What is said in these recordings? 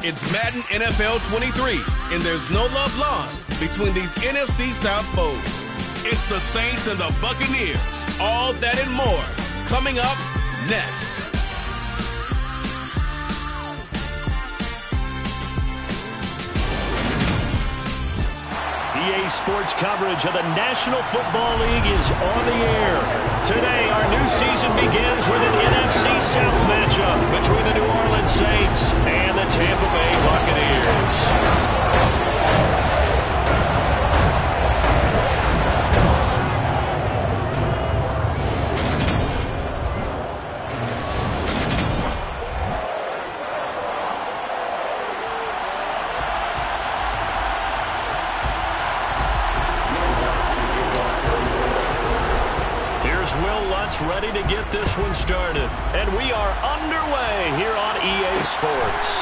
It's Madden NFL 23, and there's no love lost between these NFC South foes. It's the Saints and the Buccaneers. All that and more coming up next. EA Sports coverage of the National Football League is on the air. Today, our new season begins with an NFC South matchup between the New Orleans Saints and the Tampa Bay Buccaneers. Ready to get this one started. And we are underway here on EA Sports.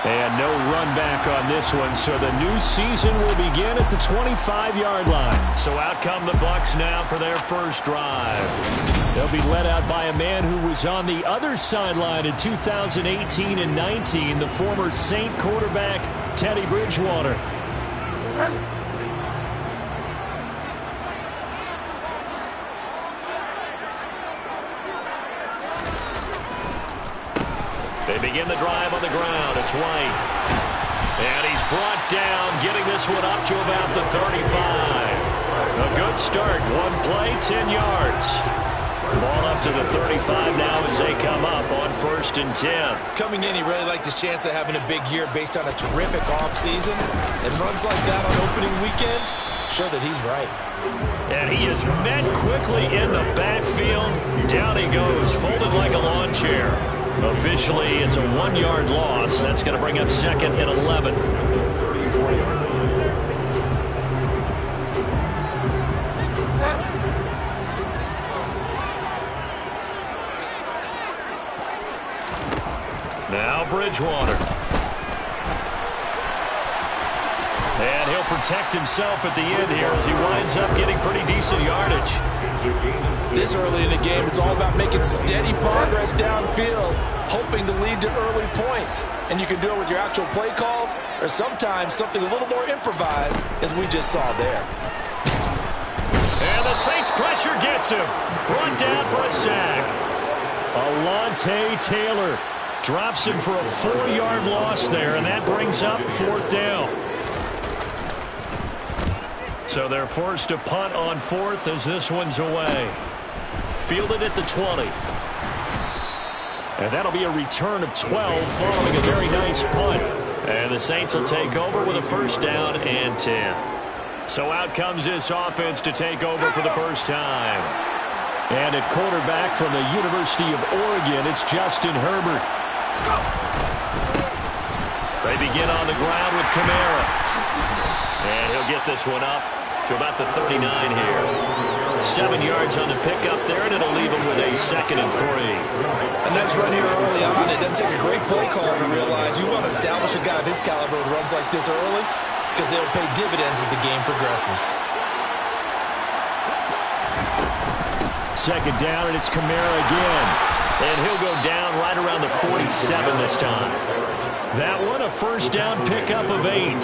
And no run back on this one, so the new season will begin at the 25-yard line. So out come the Bucs now for their first drive. They'll be led out by a man who was on the other sideline in 2018 and 19, the former Saint quarterback, Teddy Bridgewater. They begin the drive on the ground. It's White. And he's brought down, getting this one up to about the 35. A good start. One play, 10 yards. Ball up to the 35 now as they come up on 1st and 10. Coming in, he really liked his chance of having a big year based on a terrific offseason. And runs like that on opening weekend show that he's right. And he is met quickly in the backfield. Down he goes, folded like a lawn chair. Officially, it's a 1-yard loss. That's going to bring up 2nd and 11. Now Bridgewater. And he'll protect himself at the end here as he winds up getting pretty decent yardage. This early in the game, it's all about making steady progress downfield, hoping to lead to early points. And you can do it with your actual play calls, or sometimes something a little more improvised, as we just saw there. And the Saints pressure gets him. Brought down for a sack. Alontae Taylor drops him for a 4-yard loss there, and that brings up 4th down. So they're forced to punt on 4th as this one's away. Fielded at the 20. And that'll be a return of 12 following a very nice punt. And the Saints will take over with a 1st down and 10. So out comes this offense to take over for the first time. And at quarterback from the University of Oregon, it's Justin Herbert. They begin on the ground with Kamara. And he'll get this one up to about the 39 here. 7 yards on the pickup there, and it'll leave him with a 2nd and 3. A nice run here early on. It doesn't take a great play caller to realize you want to establish a guy of his caliber with runs like this early because they'll pay dividends as the game progresses. 2nd down, and it's Kamara again. And he'll go down right around the 47 this time. That one, a 1st down pickup of 8.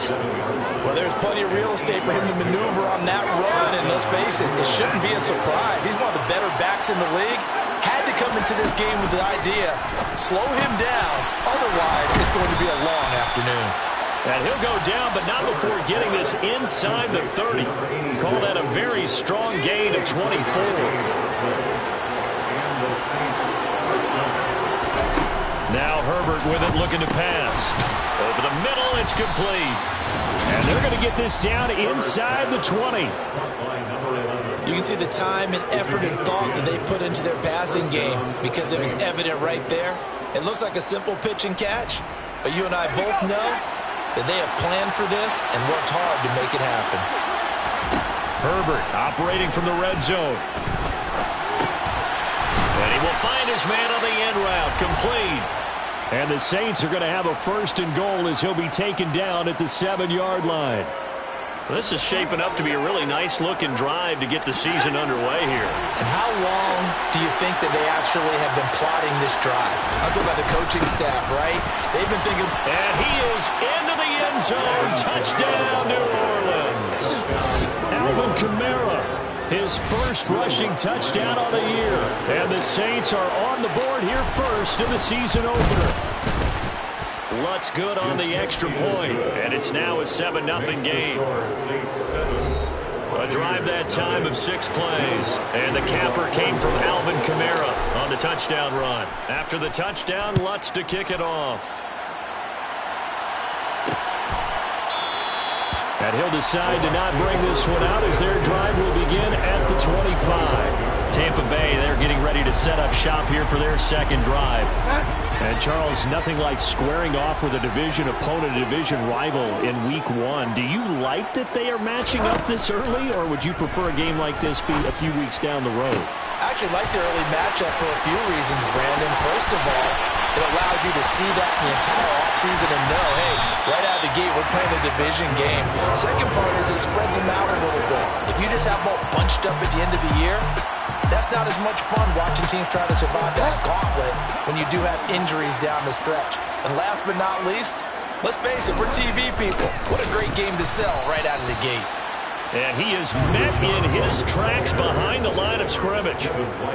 Well, there's plenty of real estate for him to maneuver on that run, and let's face it, it shouldn't be a surprise. He's one of the better backs in the league. Had to come into this game with the idea, slow him down, otherwise it's going to be a long afternoon. And he'll go down, but not before getting this inside the 30. Call that a very strong gain of 24. Now Herbert with it, looking to pass. Over the middle, it's complete. And they're going to get this down inside the 20. You can see the time and effort and thought that they put into their passing game because it was evident right there. It looks like a simple pitch and catch, but you and I both know that they have planned for this and worked hard to make it happen. Herbert operating from the red zone. And he will find his man on the end route, complete. And the Saints are going to have a 1st and goal as he'll be taken down at the 7-yard line. This is shaping up to be a really nice-looking drive to get the season underway here. And how long do you think that they actually have been plotting this drive? I'm talking about the coaching staff, right? They've been thinking. And he is into the end zone. Touchdown, New Orleans. Alvin Kamara, his first rushing touchdown of the year. And the Saints are on the board here first in the season opener. Lutz good on the extra point, and it's now a 7-0 game. A drive that time of 6 plays, and the capper came from Alvin Kamara on the touchdown run. After the touchdown, Lutz to kick it off. And he'll decide to not bring this one out as their drive will begin at the 25. Tampa Bay, they're getting ready to set up shop here for their second drive. And, Charles, nothing like squaring off with a division opponent, a division rival in Week 1. Do you like that they are matching up this early, or would you prefer a game like this be a few weeks down the road? I actually like the early matchup for a few reasons, Brandon. First of all, it allows you to see that in the entire offseason and know, hey, right out of the gate, we're playing a division game. Second part is it spreads them out a little bit. If you just have them all bunched up at the end of the year, that's not as much fun watching teams try to survive that gauntlet when you do have injuries down the stretch. And last but not least, let's face it, we're TV people. What a great game to sell right out of the gate. And he is met in his tracks behind the line of scrimmage.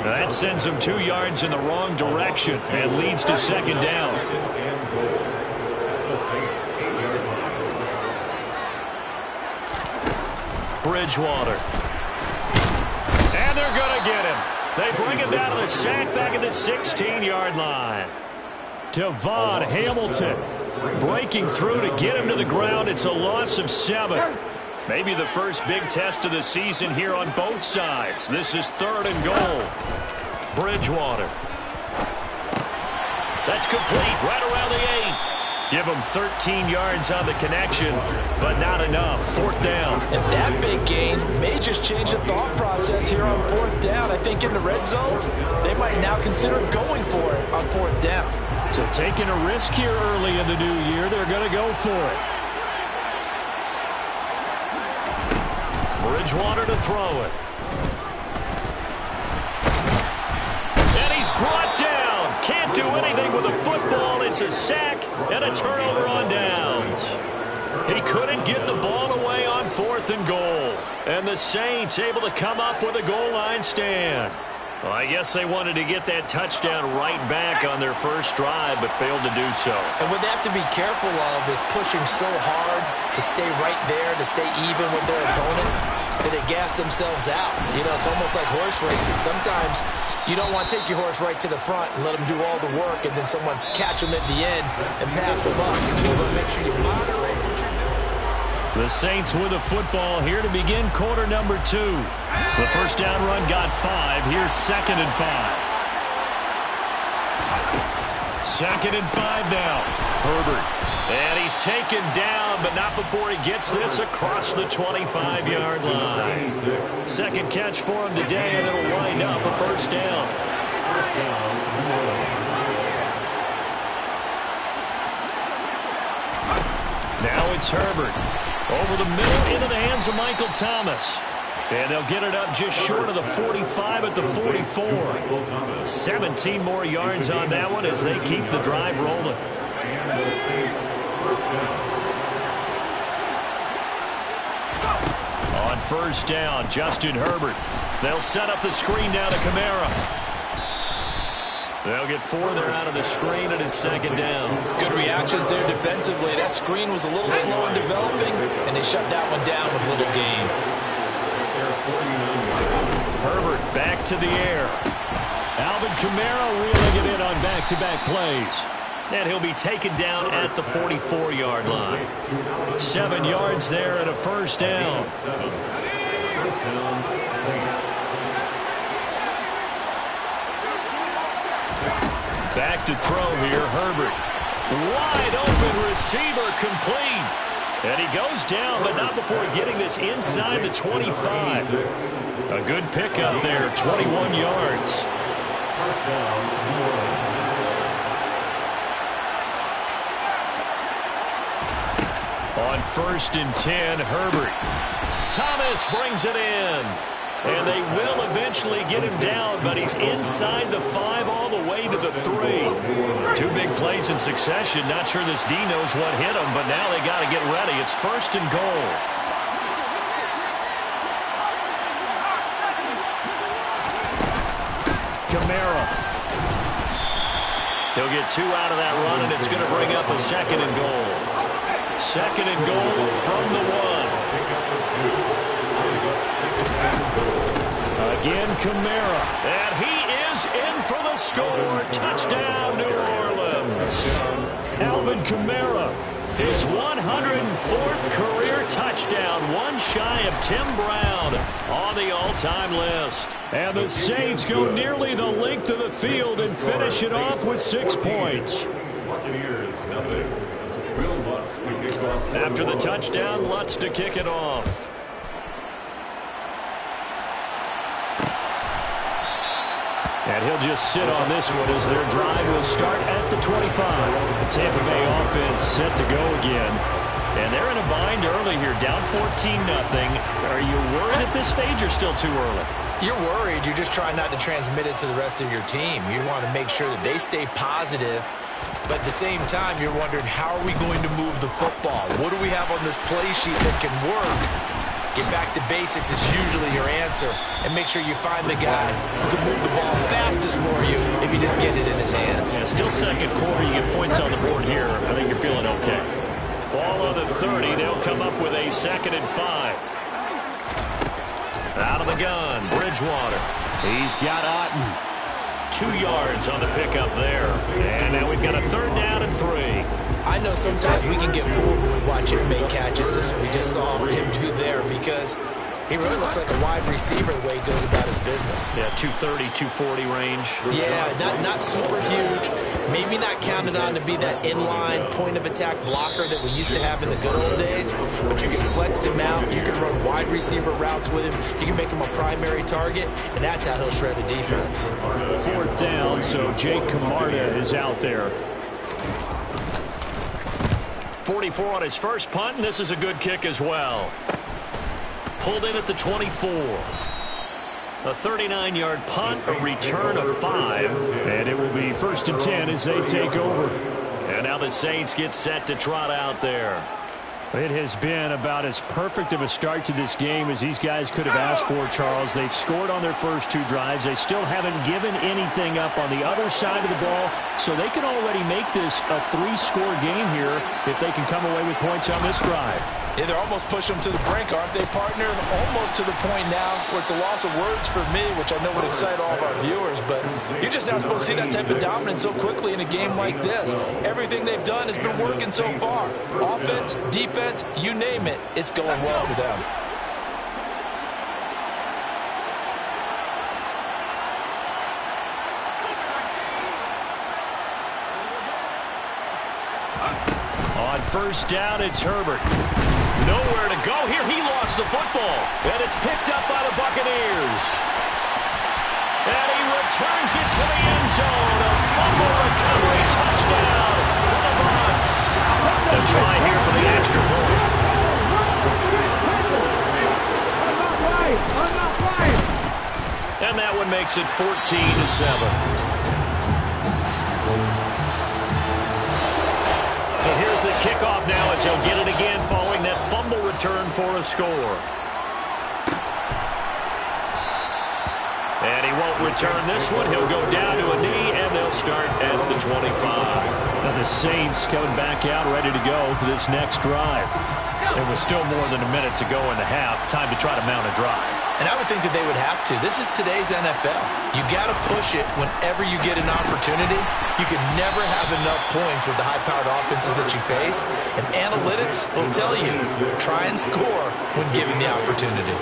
That sends him 2 yards in the wrong direction and leads to second down. Bridgewater. And they're going to get him. They bring him down to the sack back at the 16-yard line. Devon Hamilton breaking through to get him to the ground. It's a loss of 7. Maybe the first big test of the season here on both sides. This is 3rd and goal. Bridgewater. That's complete right around the 8. Give him 13 yards on the connection, but not enough. 4th down. And that big gain may just change the thought process here on 4th down. I think in the red zone, they might now consider going for it on 4th down. So taking a risk here early in the new year, they're going to go for it. Bridgewater to throw it. And he's brought down. Can't do anything with a football. It's a sack and a turnover on downs. He couldn't get the ball away on 4th and goal. And the Saints able to come up with a goal line stand. Well, I guess they wanted to get that touchdown right back on their first drive, but failed to do so. And what they have to be careful of is pushing so hard to stay right there, to stay even with their opponent, that they gas themselves out. You know, it's almost like horse racing. Sometimes you don't want to take your horse right to the front and let them do all the work, and then someone catch them at the end and pass them up. You want to make sure you moderate what you're doing. The Saints with a football here to begin quarter number 2. The first down run got 5. Here's 2nd and 5. 2nd and 5 now. Herbert. And he's taken down, but not before he gets this across the 25-yard line. Second catch for him today, and it'll wind up a first down. Now it's Herbert. Over the middle, into the hands of Michael Thomas. And they'll get it up just short of the 45 at the 44. 17 more yards on that one as they keep the drive rolling. On first down, Justin Herbert. They'll set up the screen down to Kamara. They'll get 4 there out of the screen, and it's 2nd down. Good reactions there defensively. That screen was a little slow in developing, and they shut that one down with little gain. Herbert back to the air. Alvin Kamara reeling it in on back-to-back plays. And he'll be taken down at the 44-yard line. 7 yards there and a first down. Back to throw here, Herbert. Wide open receiver, complete. And he goes down, but not before getting this inside the 25. A good pickup there, 21 yards. On 1st and 10, Herbert. Thomas brings it in. And they will eventually get him down, but he's inside the 5 all the way to the 3. 2 big plays in succession. Not sure this D knows what hit him, but now they got to get ready. It's 1st and goal. Kamara. He'll get 2 out of that run, and it's going to bring up a 2nd and goal. 2nd and goal from the 1. Again, Kamara. And he is in for the score. Touchdown, New Orleans. Alvin Kamara. His 104th career touchdown. One shy of Tim Brown on the all-time list. And the Saints go nearly the length of the field and finish it off with 6 points. After the touchdown, Lutz to kick it off. And he'll just sit on this one as their drive will start at the 25. The Tampa Bay offense set to go again. And they're in a bind early here, down 14-0. Are you worried at this stage or still too early? You're worried. You're just trying not to transmit it to the rest of your team. You want to make sure that they stay positive. But at the same time, you're wondering, how are we going to move the football? What do we have on this play sheet that can work? Get back to basics is usually your answer. And make sure you find the guy who can move the ball fastest for you if you just get it in his hands. Yeah, still second quarter. You get points on the board here. I think you're feeling okay. Ball on the 30. They'll come up with a 2nd and 5. Out of the gun, Bridgewater. He's got Otten. 2 yards on the pickup there. And now we've got a 3rd down and 3. I know sometimes we can get fooled when we watch him make catches, as we just saw him do there, because he really looks like a wide receiver the way he goes about his business. Yeah, 230, 240 range. Yeah, not super huge. Maybe not counted on to be that inline point-of-attack blocker that we used to have in the good old days, but you can flex him out. You can run wide receiver routes with him. You can make him a primary target, and that's how he'll shred a defense. 4th down, so Jake Camarda is out there. 44 on his first punt, and this is a good kick as well. Pulled in at the 24. A 39-yard punt, a return of 5. And it will be 1st and 10 as they take over. And now the Saints get set to trot out there. It has been about as perfect of a start to this game as these guys could have asked for, Charles. They've scored on their first 2 drives. They still haven't given anything up on the other side of the ball, so they can already make this a 3-score game here if they can come away with points on this drive. Yeah, they're almost pushing them to the brink, aren't they, partner? Almost to the point now where it's a loss of words for me, which I know would excite all of our viewers, but you're just not supposed to see that type of dominance so quickly in a game like this. Everything they've done has been working so far. Offense, defense, you name it, it's going well for them. On 1st down, it's Herbert. Nowhere to go here. He lost the football. And it's picked up by the Buccaneers. And he returns it to the end zone. A fumble recovery touchdown for the Bucs. To try here for the extra point. And that one makes it 14-7. So here's the kickoff now as he'll get it again following that fumble return for a score. And he won't return this one. He'll go down to a knee, and they'll start at the 25. Now the Saints coming back out ready to go for this next drive. There was still more than a minute to go in the half. Time to try to mount a drive. And I would think that they would have to. This is today's NFL. You got to push it whenever you get an opportunity. You can never have enough points with the high-powered offenses that you face. And analytics will tell you, try and score when given the opportunity.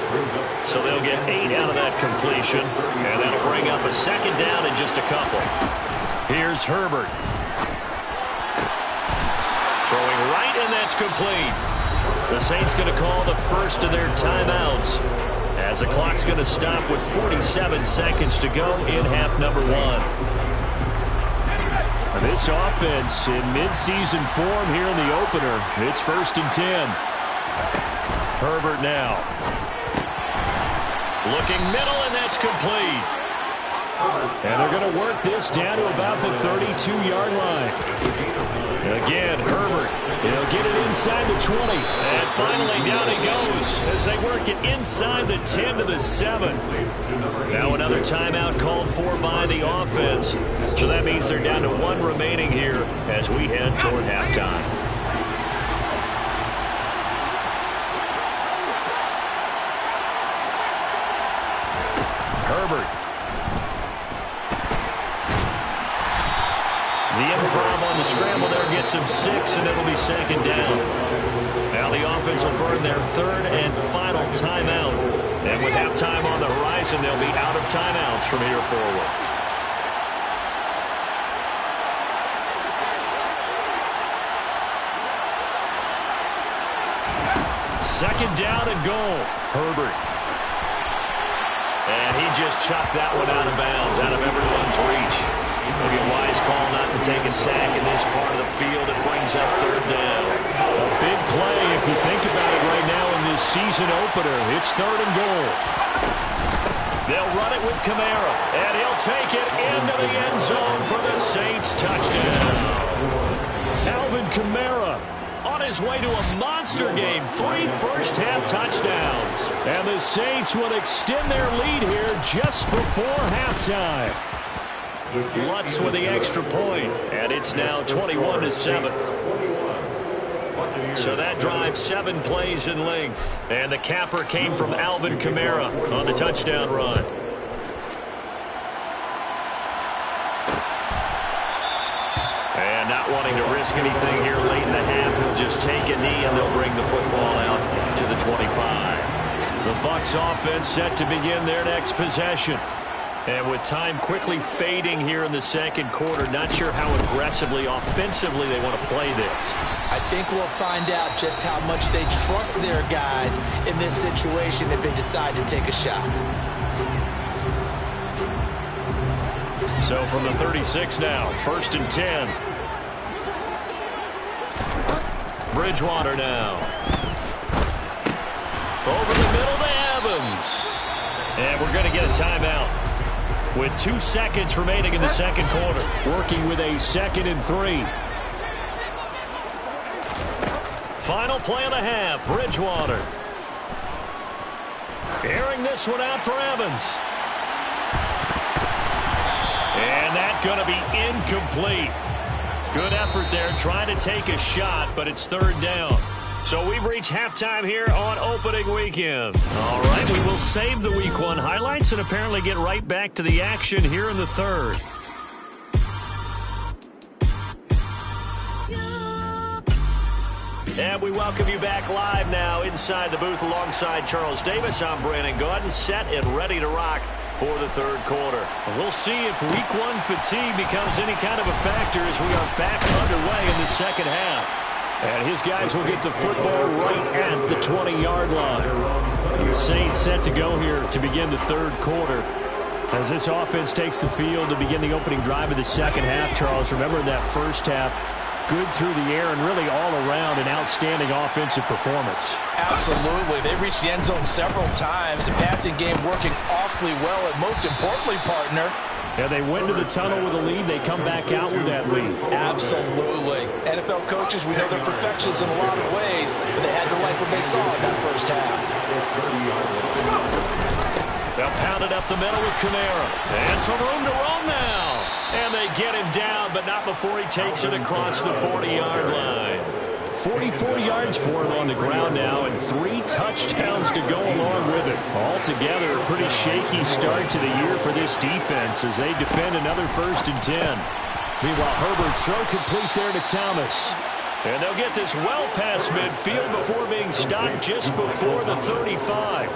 So they'll get 8 out of that completion. And that'll bring up a 2nd down in just a couple. Here's Herbert. Throwing right, and that's complete. The Saints going to call the first of their timeouts, as the clock's going to stop with 47 seconds to go in half number 1. This offense in midseason form here in the opener. It's 1st and 10. Herbert now. Looking middle, and that's complete. And they're going to work this down to about the 32-yard line. Again, Herbert. He'll get it inside the 20. And finally, down he goes as they work it inside the 10 to the 7. Now another timeout called for by the offense. So that means they're down to 1 remaining here as we head toward halftime. Herbert. The improv on the scramble there gets him 6, and it'll be 2nd down. Now the offense will burn their 3rd and final timeout. And with halftime on the horizon, they'll be out of timeouts from here forward. Second down and goal. Herbert. And he just chopped that one out of bounds, out of everyone's reach. Maybe a wise call not to take a sack in this part of the field. It brings up 3rd down. A big play if you think about it right now in this season opener. It's 3rd and goal. They'll run it with Kamara, and he'll take it into the end zone for the Saints touchdown. Alvin Kamara on his way to a monster game. 3 first-half touchdowns. And the Saints will extend their lead here just before halftime. Lutz with the extra point, and it's now 21-7. So that drive 7 plays in length, and the capper came from Alvin Kamara on the touchdown run. And not wanting to risk anything here late in the half, he'll just take a knee, and they'll bring the football out to the 25. The Bucs offense set to begin their next possession. And with time quickly fading here in the 2nd quarter, not sure how aggressively, offensively they want to play this. I think we'll find out just how much they trust their guys in this situation if they decide to take a shot. So from the 36 now, 1st and 10. Bridgewater now. Over the middle to Evans. And we're going to get a timeout with 2 seconds remaining in the 2nd quarter. Working with a 2nd and 3. Final play of the half, Bridgewater. Airing this one out for Evans. And that's going to be incomplete. Good effort there trying to take a shot, but it's 3rd down. So we've reached halftime here on opening weekend. All right, we will save the Week 1 highlights and apparently get right back to the action here in the 3rd. And we welcome you back live now inside the booth alongside Charles Davis. I'm Brandon Gaudin, set and ready to rock for the 3rd quarter. And we'll see if Week 1 fatigue becomes any kind of a factor as we are back underway in the 2nd half. And his guys will get the football right at the 20-yard line. The Saints set to go here to begin the 3rd quarter. As this offense takes the field to begin the opening drive of the 2nd half, Charles, remember that 1st half, good through the air and really all around an outstanding offensive performance. Absolutely. They reached the end zone several times. The passing game working awfully well, and most importantly, partner, yeah, they went to the tunnel with a lead. They come back out with that lead. Absolutely. NFL coaches, we know they're perfectionists in a lot of ways, but they had to like what they saw in that 1st half. They'll pound it up the middle with Kamara. And some room to roam now. And they get him down, but not before he takes it across the 40-yard line. 44 yards for him on the ground now, and 3 touchdowns to go along with it. Altogether, a pretty shaky start to the year for this defense as they defend another 1st and 10. Meanwhile, Herbert's throw complete there to Thomas. And they'll get this well past midfield before being stopped just before the 35.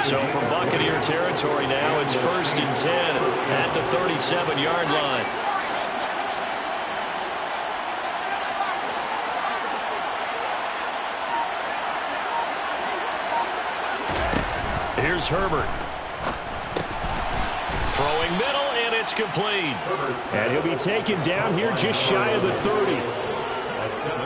So from Buccaneer territory now, it's 1st and 10 at the 37-yard line. Here's Herbert. Throwing middle, and It's complete. And he'll be taken down here just shy of the 30.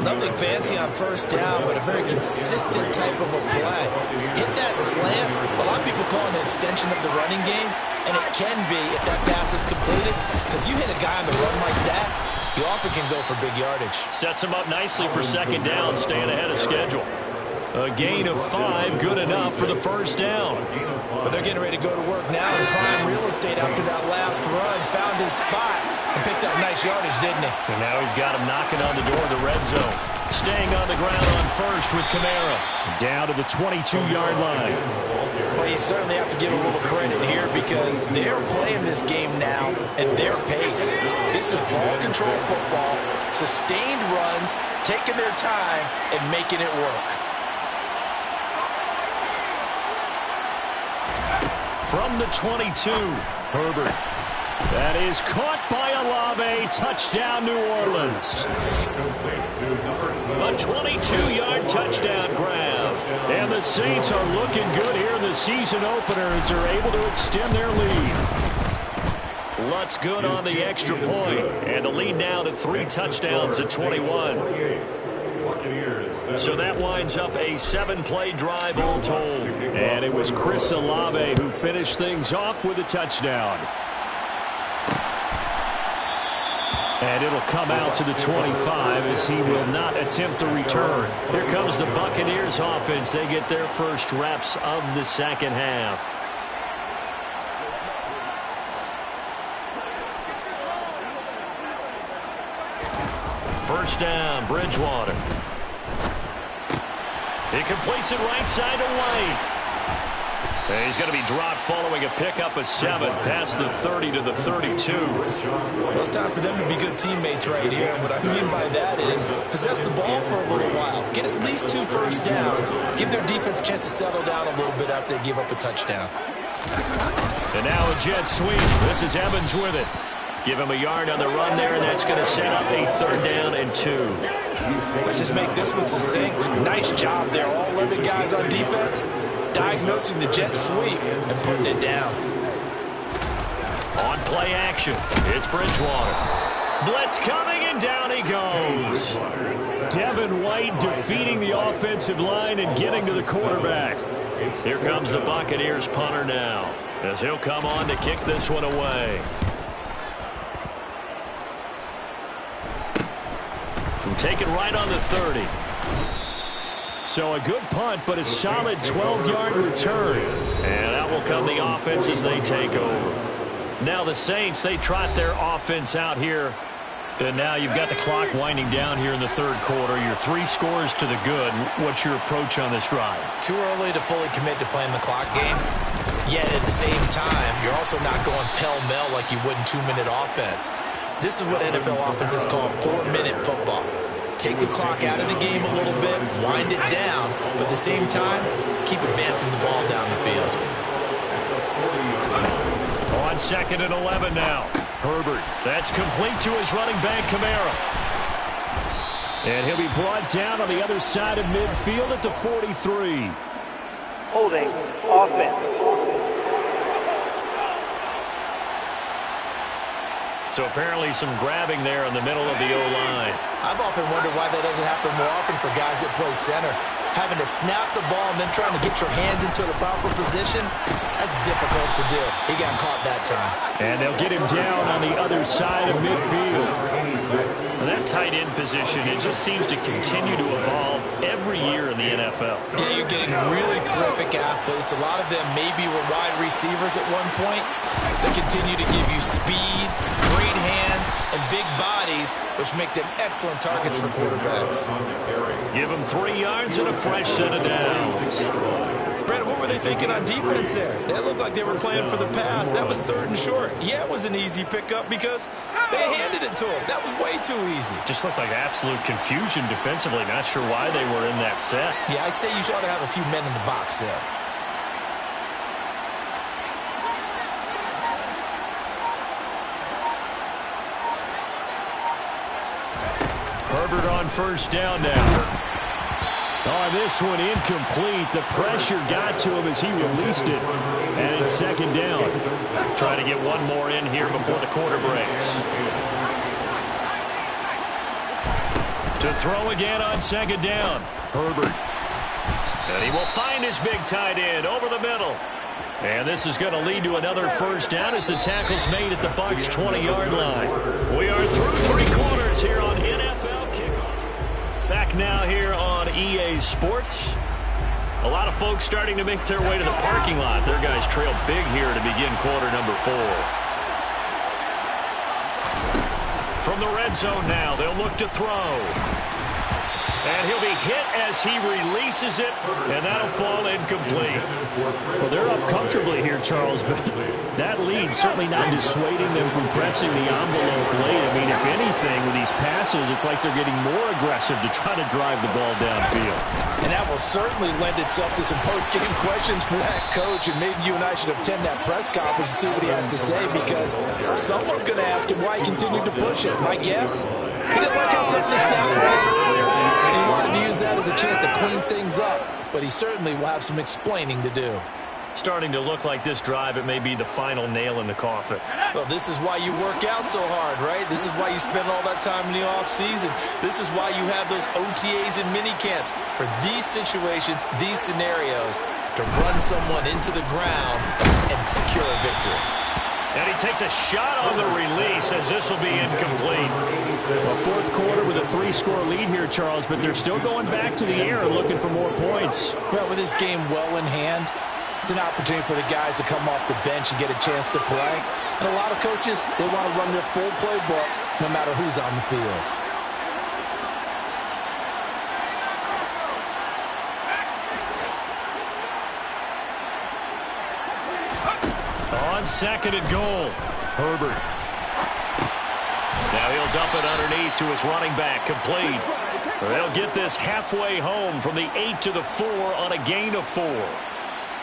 Nothing fancy on first down, but a very consistent type of a play. Hit that slant. A lot of people call it an extension of the running game, and it can be if that pass is completed, because you hit a guy on the run like that, you often can go for big yardage. Sets him up nicely for second down, staying ahead of schedule. A gain of 5, good enough for the first down. But they're getting ready to go to work now in prime real estate after that last run. Found his spot and picked up nice yardage, didn't he? And now he's got him knocking on the door of the red zone. Staying on the ground on first with Kamara. Down to the 22-yard line. Well, you certainly have to give a little credit here because they're playing this game now at their pace. This is ball control football, sustained runs, taking their time, and making it work. From the 22, Herbert. That is caught by Olave. Touchdown, New Orleans. A 22-yard touchdown grab. And the Saints are looking good here in the season opener as they're able to extend their lead. Lutz good on the extra point. And the lead now to 3 touchdowns at 21. So that winds up a 7-play drive all told. And it was Chris Olave who finished things off with a touchdown. And it'll come out to the 25 as he will not attempt to return. Here comes the Buccaneers offense. They get their first reps of the second half. First down, Bridgewater. He completes it right side to White. And he's going to be dropped following a pickup of 7 past the 30 to the 32. Well, it's time for them to be good teammates right here. And what I mean by that is possess the ball for a little while. Get at least 2 first downs. Give their defense a chance to settle down a little bit after they give up a touchdown. And now a jet sweep. This is Evans with it. Give him a yard on the run there, and that's going to set up a 3rd down and 2. Let's just make this one succinct. Nice job there. All 11 guys on defense diagnosing the jet sweep and putting it down. On play action, it's Bridgewater. Blitz coming, and down he goes. Devin White defeating the offensive line and getting to the quarterback. Here comes the Buccaneers punter now, as he'll come on to kick this one away. Take it right on the 30. So a good punt, but a solid 12-yard return. And out will come the offense as they take over. Now the Saints, they trot their offense out here. And now you've got the clock winding down here in the 3rd quarter. You're 3 scores to the good. What's your approach on this drive? Too early to fully commit to playing the clock game. Yet at the same time, you're also not going pell-mell like you would in 2-minute offense. This is what NFL offenses call 4-minute football. Take the clock out of the game a little bit, wind it down, but at the same time, keep advancing the ball down the field. On 2nd and 11 now. Herbert, that's complete to his running back, Kamara. And he'll be brought down on the other side of midfield at the 43. Holding offense. So apparently some grabbing there in the middle of the O-line. I've often wondered why that doesn't happen more often for guys that play center. Having to snap the ball and then trying to get your hands into the proper position, that's difficult to do. He got caught that time. And they'll get him down on the other side of midfield. And that tight end position, it just seems to continue to evolve every year in the NFL. Yeah, you're getting really terrific athletes. A lot of them maybe were wide receivers at one point. They continue to give you speed, great hands, and big bodies, which make them excellent targets for quarterbacks. Give them 3 yards and a fresh set of downs. Brandon, what were they thinking on defense there? That looked like they were playing for the pass. That was 3rd and short. Yeah, it was an easy pickup because they handed it to him. That was way too easy. Just looked like absolute confusion defensively. Not sure why they were in that set. Yeah, I'd say you ought to have a few men in the box there. Herbert on first down now. Oh, this one incomplete. The pressure got to him as he released it. And it's second down. Trying to get one more in here before the quarter breaks. To throw again on second down. Herbert. And he will find his big tight end over the middle. And this is going to lead to another first down as the tackle's made at the Bucs' 20-yard line. We are through three quarters here on NFL Kickoff. Back now here on EA Sports. A lot of folks starting to make their way to the parking lot. Their guys trail big here to begin quarter number 4. From the red zone now, they'll look to throw. And he'll be hit as he releases it, and that'll fall incomplete. Well, they're up comfortably here, Charles, but that lead certainly not dissuading them from pressing the envelope late. I mean, if anything, with these passes, it's like they're getting more aggressive to try to drive the ball downfield. And that will certainly lend itself to some post-game questions for that coach, and maybe you and I should attend that press conference and see what he has to say, because someone's going to ask him why he continued to push it. My guess, he didn't like how something snapped earlier. He wanted to use that as a chance to clean things up, but he certainly will have some explaining to do. Starting to look like this drive, it may be the final nail in the coffin. Well, this is why you work out so hard, right? This is why you spend all that time in the offseason. This is why you have those OTAs and mini camps. For these situations, these scenarios, to run someone into the ground and secure a victory. And he takes a shot on the release as this will be incomplete. Well, fourth quarter with a 3-score lead here, Charles, but they're still going back to the air and looking for more points. Well, with this game well in hand, it's an opportunity for the guys to come off the bench and get a chance to play. And a lot of coaches, they want to run their full playbook no matter who's on the field. On second and goal, Herbert. Now he'll dump it underneath to his running back, complete. They'll get this halfway home from the 8 to the 4 on a gain of 4.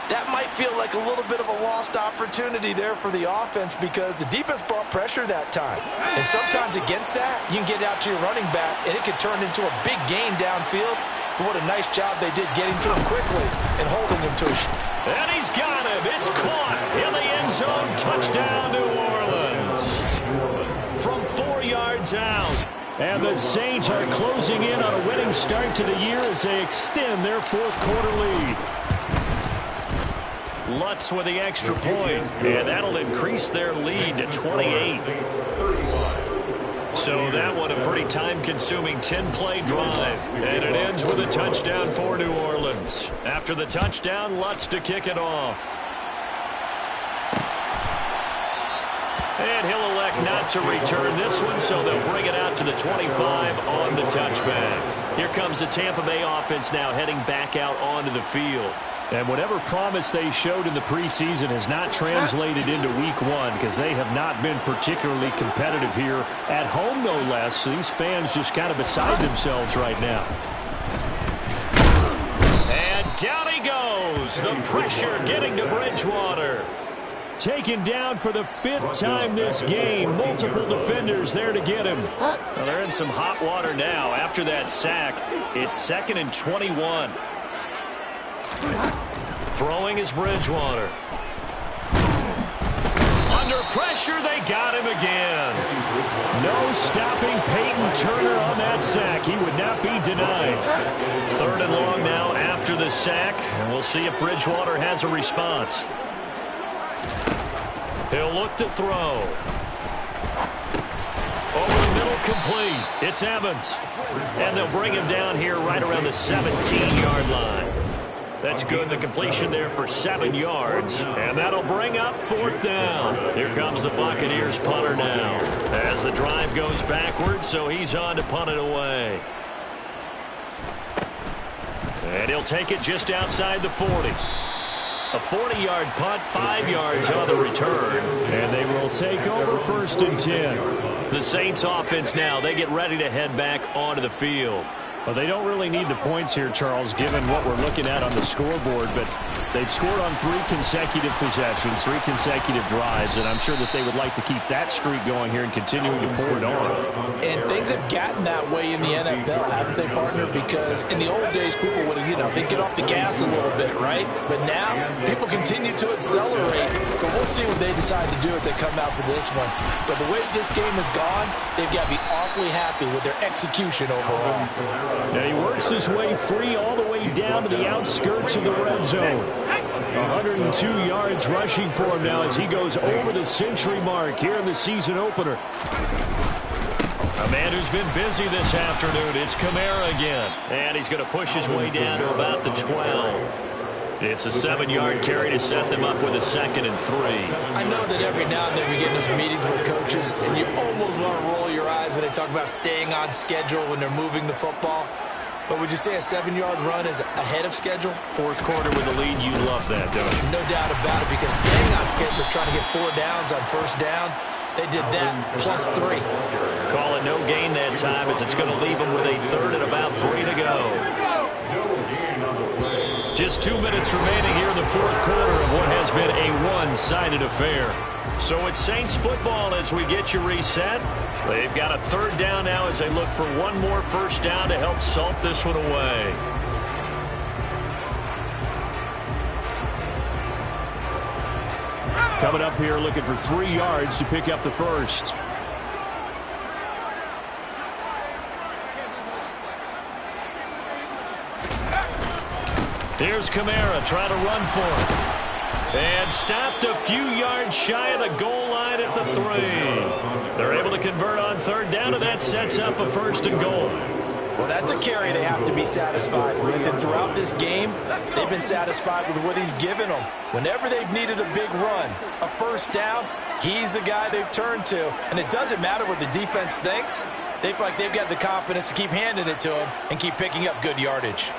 That might feel like a little bit of a lost opportunity there for the offense because the defense brought pressure that time. And sometimes against that, you can get out to your running back, and it could turn into a big gain downfield. But what a nice job they did getting to him quickly and holding him to a And he's got him. It's caught in the end zone. Touchdown, New Orleans. From 4 yards out. And the Saints are closing in on a winning start to the year as they extend their fourth quarter lead. Lutz with the extra point, and that'll increase their lead to 28. So that one a pretty time-consuming 10-play drive, and it ends with a touchdown for New Orleans. After the touchdown, Lutz to kick it off. And he'll elect not to return this one, so they'll bring it out to the 25 on the touchback. Here comes the Tampa Bay offense now heading back out onto the field. And whatever promise they showed in the preseason has not translated into week 1 because they have not been particularly competitive here at home, no less. So these fans just kind of beside themselves right now. And down he goes. The pressure getting to Bridgewater. Taken down for the 5th time this game. Multiple defenders there to get him. Well, they're in some hot water now. After that sack, it's 2nd and 21. Throwing is Bridgewater. Under pressure, they got him again. No stopping Peyton Turner on that sack. He would not be denied. 3rd and long now after the sack, and we'll see if Bridgewater has a response. He'll look to throw. Over the middle, complete. It's Evans. And they'll bring him down here right around the 17-yard line. That's good. The completion there for 7 yards. And that'll bring up 4th down. Here comes the Buccaneers punter now. As the drive goes backwards, so he's on to punt it away. And he'll take it just outside the 40. A 40-yard punt, 5 yards on the return. And they will take over 1st and 10. The Saints offense now, they get ready to head back onto the field. Well, they don't really need the points here, Charles, given what we're looking at on the scoreboard, but they've scored on 3 consecutive possessions, 3 consecutive drives, and I'm sure that they would like to keep that streak going here and continuing to pour it on. And things have gotten that way in the NFL, haven't they, partner? Because in the old days, people would, they'd get off the gas a little bit, right? But now, people continue to accelerate, but we'll see what they decide to do as they come out for this one. But the way this game has gone, they've got to be awfully happy with their execution overall. Now he works his way free all the way down to the outskirts of the red zone. 102 yards rushing for him now as he goes over the century mark here in the season opener. A man who's been busy this afternoon, it's Kamara again. And he's going to push his way down to about the 12. It's a 7-yard carry to set them up with a 2nd and 3. I know that every now and then we get in those meetings with coaches, and you almost want to roll your eyes when they talk about staying on schedule when they're moving the football. But would you say a 7-yard run is ahead of schedule? Fourth quarter with the lead, you love that, don't you? No doubt about it, because staying on schedule is trying to get 4 downs on first down. They did that plus 3. Call it no gain that time as it's going to leave them with a 3rd and about 3 to go. Just 2 minutes remaining here in the fourth quarter of what has been a one-sided affair. So it's Saints football as we get you reset. They've got a 3rd down now as they look for one more first down to help salt this one away. Coming up here looking for 3 yards to pick up the first. Here's Kamara trying to run for it. And stopped a few yards shy of the goal line at the 3. They're able to convert on 3rd down, and that sets up a 1st and goal. Well, that's a carry they have to be satisfied with. And throughout this game, they've been satisfied with what he's given them. Whenever they've needed a big run, a first down, he's the guy they've turned to. And it doesn't matter what the defense thinks. They feel like they've got the confidence to keep handing it to him and keep picking up good yardage.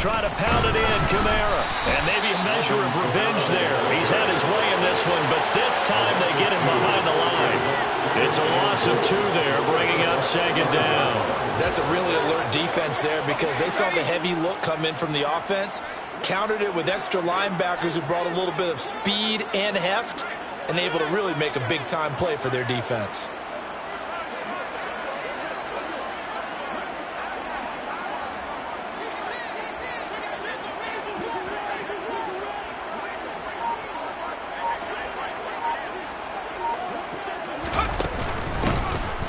Try to pound it in, Kamara. And maybe a measure of revenge there. He's had his way in this one, but this time they get him behind the line. It's a loss of 2 there, bringing up 2nd down. That's a really alert defense there because they saw the heavy look come in from the offense, countered it with extra linebackers who brought a little bit of speed and heft, and able to really make a big-time play for their defense.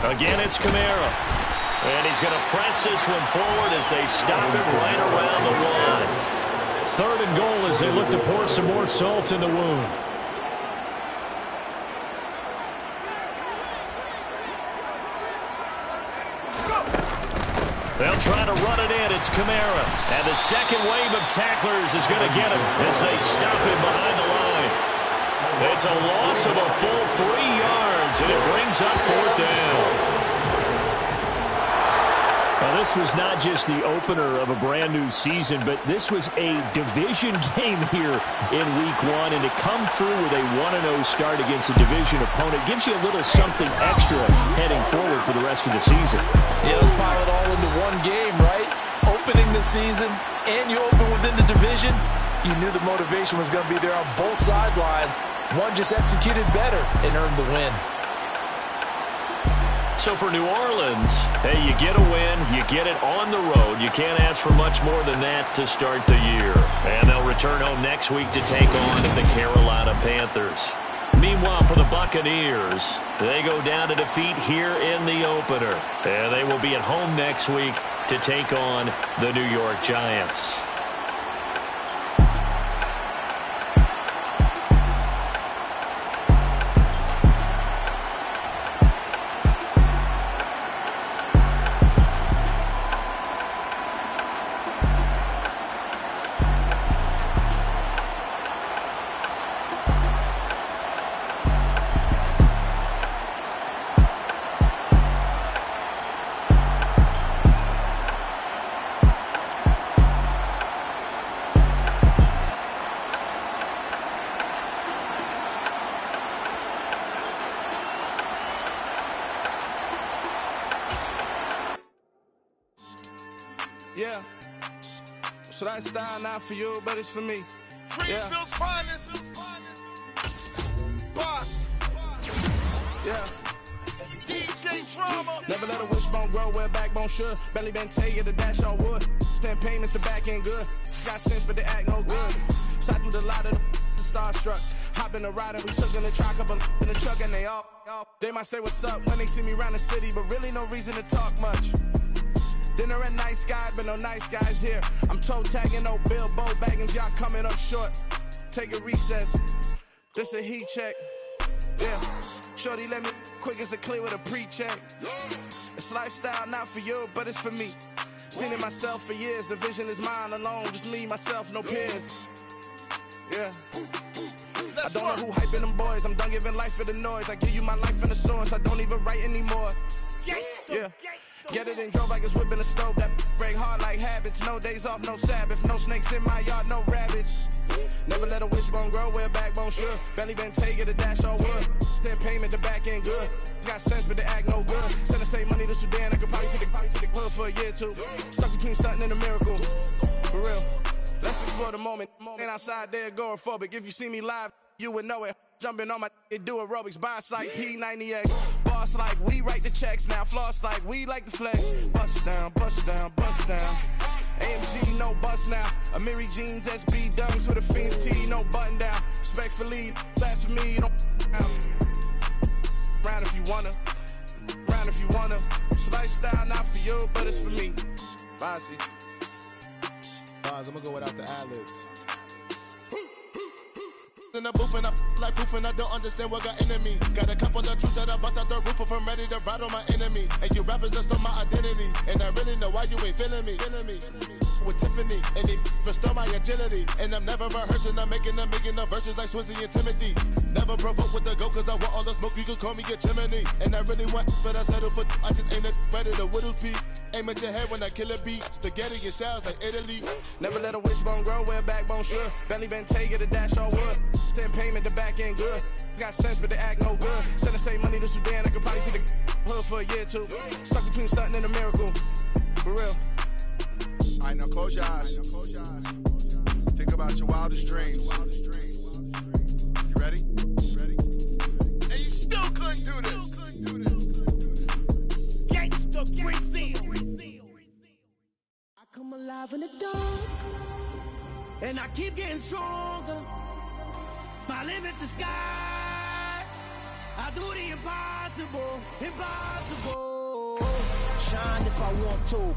Again, it's Kamara. And he's going to press this one forward as they stop it right around the 1. 3rd and goal as they look to pour some more salt in the wound. They'll try to run it in. It's Kamara. And the second wave of tacklers is going to get him as they stop him behind the line. It's a loss of a full 3 yards, and it brings up 4th down. Now, this was not just the opener of a brand new season, but this was a division game here in week 1, and to come through with a 1-0 start against a division opponent gives you a little something extra heading forward for the rest of the season. Yeah, let's pile it all into one game, right? Opening the season, and you open within the division. You knew the motivation was going to be there on both sidelines. One just executed better and earned the win. So for New Orleans, hey, you get a win, you get it on the road. You can't ask for much more than that to start the year. And they'll return home next week to take on the Carolina Panthers. Meanwhile, for the Buccaneers, they go down to defeat here in the opener. And they will be at home next week to take on the New York Giants. So that style not for you, but it's for me. Greenfield's finest. Boss. Yeah. DJ Drama. Never let a wishbone grow where backbone should. Belly been taking the dash all wood. 10 payments, the back end good. Got sense, but they act no good. Shot through the lot of the starstruck. Hop in the ride and we took in the truck, couple in the truck, and they all. They might say what's up when they see me around the city, but really no reason to talk much. Dinner at Nice Guy, but no nice guys here. I'm toe tagging, no Bilbo baggins, y'all coming up short. Take a recess. This a heat check. Yeah. Shorty let me quick as a clear with a pre-check. It's lifestyle not for you, but it's for me. Seen it myself for years. The vision is mine alone. Just me, myself, no peers. Yeah. I don't know who hyping them boys. I'm done giving life for the noise. I give you my life in the source. I don't even write anymore. Yeah. Get it and drove like it's whipping a stove. That break hard like habits. No days off, no Sabbath. No snakes in my yard, no rabbits. Never let a wishbone grow where backbone should. Belly been taking the dash all wood. 10 payment, the back end good. Got sense, but they act no good. Send the same money to Sudan. I could probably take the hood for a year or two. Stuck between stunting and a miracle. For real. Let's explore the moment. Ain't outside there agoraphobic. If you see me live, you would know it. Jumping on my do aerobics. Boss like P90X. Boss like we write the checks now. Floss like we like the flex. Bust down, bust down, bust down. AMG, no bust now. Amiri jeans, SB dunks with a Fiends tee, no button down. Respectfully, that's for me, you don't round if you wanna. Round if you wanna. It's lifestyle not for you, but it's for me. Bossy. Bars, I'm gonna go without the ad-libs. In the booth and I like proof and I don't understand what got into me. Got a couple of truths that I bust out the roof if I'm ready to ride on my enemy. And you rappers just stole my identity, and I really know why you ain't feeling me. With Tiffany, and they restore my agility. And I'm never rehearsing, I'm making a million of verses like Swizzy and Timothy. Never provoke with the go, cause I want all the smoke, you can call me a chimney. And I really want, but I settle for, I just ain't ready to whittles peak. Aim at your head when I kill a beat. Spaghetti and shells like Italy. Never let a wishbone grow where backbone should. Belly been taking the dash all wood. 10 payment, the back end good. Got sense, but they act no good. Send the same money to Sudan, I could probably take the hood for a year or two. Stuck between stunting and a miracle. For real. Alright, now close your eyes. Think about your wildest dreams. You ready? And you still couldn't do this. Gangsta Brazil. I come alive in the dark, and I keep getting stronger. My limit's the sky. I do the impossible, impossible. Shine if I want to.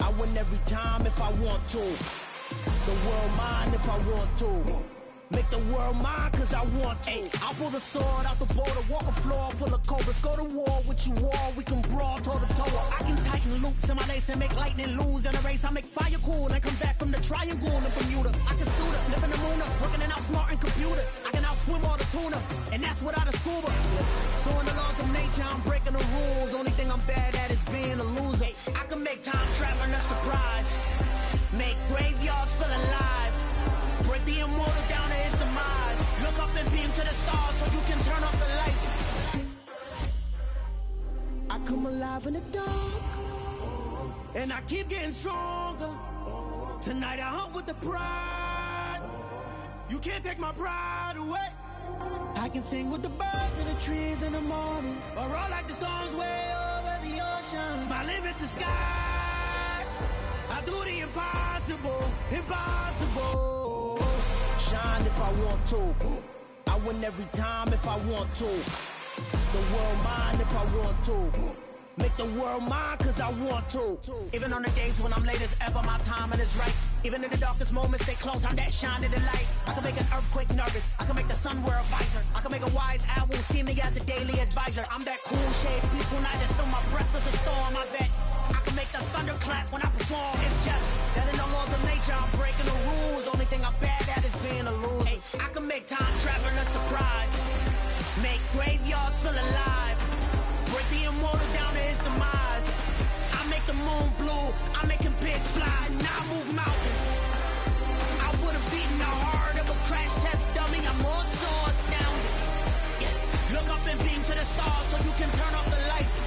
I win every time if I want to. The world mine if I want to. Make the world mine cause I want to. Ay, I'll pull the sword out the border, walk a floor full of cobras. Go to war with you all, we can brawl toe to toe. I can tighten loops in my lace and make lightning lose in a race. I make fire cool and come back from the triangle in Bermuda. I can suit up, live in the moon up, working and outsmarting computers. I can outswim all the tuna, and that's without a scuba. So in the laws of nature, I'm breaking the rules. Only thing I'm bad at is being a loser. I can make time traveling a surprise. Make graveyards feel alive. Break the immortal down to his demise. Look up and beam to the stars so you can turn off the lights. I come alive in the dark, and I keep getting stronger. Tonight I hunt with the pride. You can't take my pride away. I can sing with the birds and the trees in the morning, or roll like the storms way over the ocean. My limit's the sky. I do the impossible, impossible. Shine if I want to. I win every time if I want to. The world mine if I want to. Make the world mine cause I want to. Even on the days when I'm late as ever, my timing is right. Even in the darkest moments, stay close, I'm that shining the light. I can make an earthquake nervous, I can make the sun wear a visor. I can make a wise owl see me as a daily advisor. I'm that cool shade, peaceful night, and still my breath is a storm, I bet. I can make the thunder clap when I perform. It's just that in the laws of nature, I'm breaking the rules. Only thing I'm bad at is being a loser. Hey, I can make time travel a surprise. Make graveyards feel alive. Break the immortal down to his demise. I make the moon blue. I'm making pigs fly. Now I move mountains. I would have beaten the heart of a crash test dummy. I'm more so astounded. Yeah. Look up and beam to the stars so you can turn off the lights.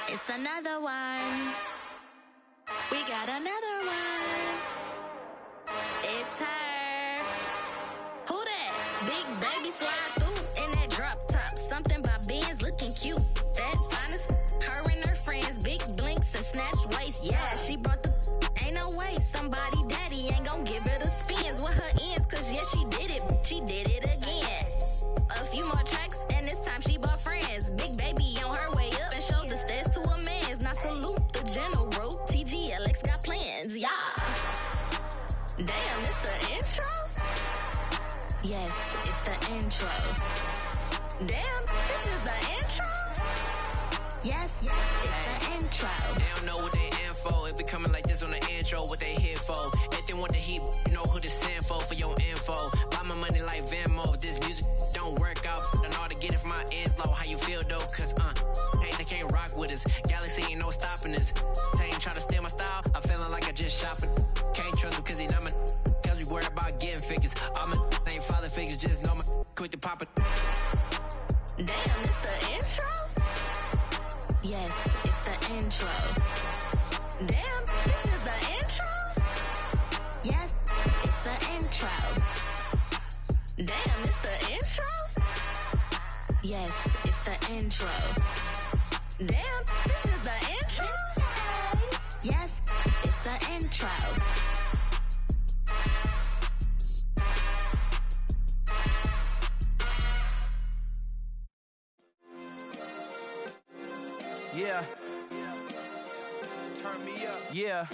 It's another one. We got another one. It's her. Who that? Big baby slide through in that drop top. Something by Benz looking cute. That's honest. Her and her friends, big blinks and snatch waist. Yeah, she brought the. Ain't no way somebody daddy ain't gon' give her the spins with her ends. Cause yeah, she did it. She did it again. A few more tracks and this time she bought friends. Big baby on her way up and showed the stairs to a man's. Now salute the general. TGLX got plans, yeah. Damn, it's the intro? Yes, it's the intro. Damn, this is the intro? Yes, it's the intro. They don't know what they in for. If we coming like this on the intro, what they here for? If they want the heat, you know who to send for your info. Buy my money like Venmo. If this music don't work out, I know how to get it from my ends low. How you feel though? Cause hey, they can't rock with us. Galaxy ain't no stopping us. They ain't trying to steal my style. I'm feeling like I just shot for. Can't trust him cause he not my. Cause we worried about getting figures. All my ain't father figures, just know my quick to pop it. Damn, it's the intro? Yes, it's the intro. Damn, this is the intro? Yes, it's the intro. Damn, it's the intro? Yes, it's the intro. Damn, this is the intro? Yes, it's the intro. Yeah. Turn me up. Yeah.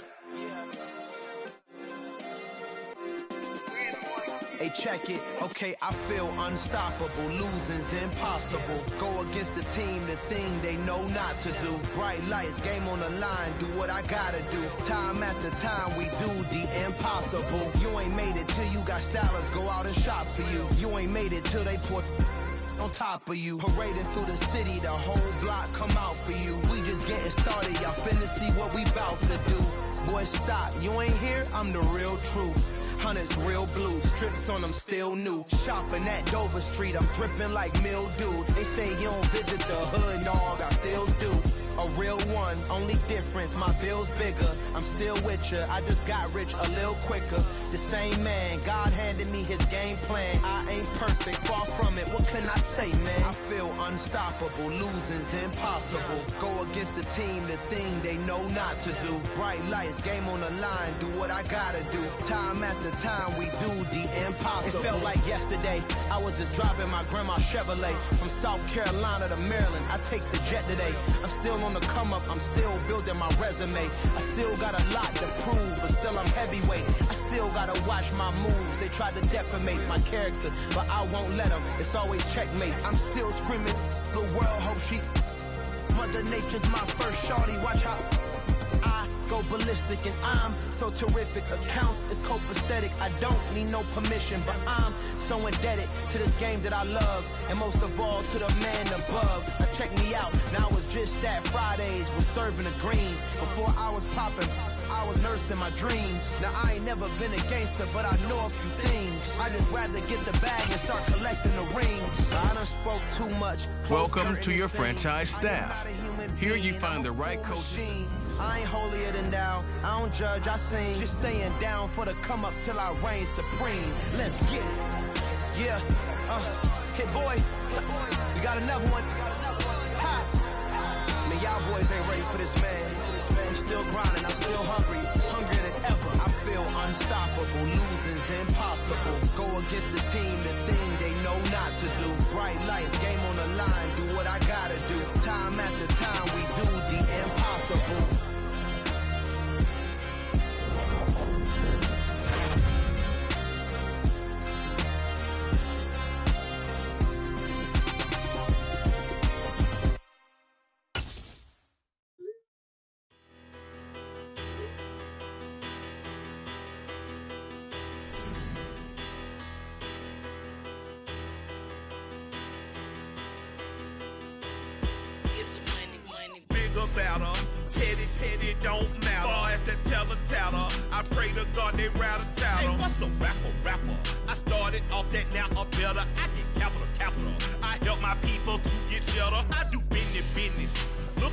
Hey, check it. Okay, I feel unstoppable. Losing's impossible. Go against the team, the thing they know not to do. Bright lights, game on the line, do what I gotta do. Time after time, we do the impossible. You ain't made it till you got stylists go out and shop for you. You ain't made it till they put on top of you. Parading through the city, the whole block come out for you. We just getting started, y'all finna see what we bout to do. Boy, stop, you ain't here, I'm the real truth. Hunters, real blue, strips on them still new. Shopping at Dover Street, I'm dripping like mildew. They say you don't visit the hood, dog, I still do. A real one, only difference, my bill's bigger. I'm still with ya, I just got rich a little quicker. The same man, God handed me his game plan. I ain't perfect, far from it, what can I say, man? I feel unstoppable, losing's impossible. Go against the team, the thing they know not to do. Bright lights, game on the line, do what I gotta do. Time after time, we do the impossible. It felt like yesterday, I was just driving my grandma's Chevrolet. From South Carolina to Maryland, I take the jet today. I'm still on the come up, I'm still building my resume. I still got a lot to prove, but still I'm heavyweight. I still gotta watch my moves. They tried to defamate my character, but I won't let them. It's always checkmate. I'm still screaming, the world hope she. Mother Nature's my first shorty, watch how I go ballistic and I'm so terrific. Accounts is copacetic, I don't need no permission, but I'm so indebted to this game that I love, and most of all to the man above. Now check me out, now it's just that Fridays was serving the greens. Before I was popping, I was nursing my dreams. Now I ain't never been a gangster, but I know a few things. I just rather get the bag and start collecting the rings. I done spoke too much. Welcome to your franchise staff. Here you find the right coaching. I ain't holier than thou, I don't judge, I sing. Just staying down for the come up till I reign supreme. Let's get it. Yeah, hey boy, you got another one. Ha. Man, y'all boys ain't ready for this, man. I'm still grinding, I'm still hungry, hungrier than ever. I feel unstoppable, losing's impossible. Go against the team, the thing they know not to do. Bright lights, game on the line, do what I gotta do. Time after time, we do the impossible. Better. Petty don't matter. Far as the teller, I pray to God they rattle tattle. Hey, what's a rapper? I started off that, now I'm better. I get capital. I help my people to get cheddar. I do business. Look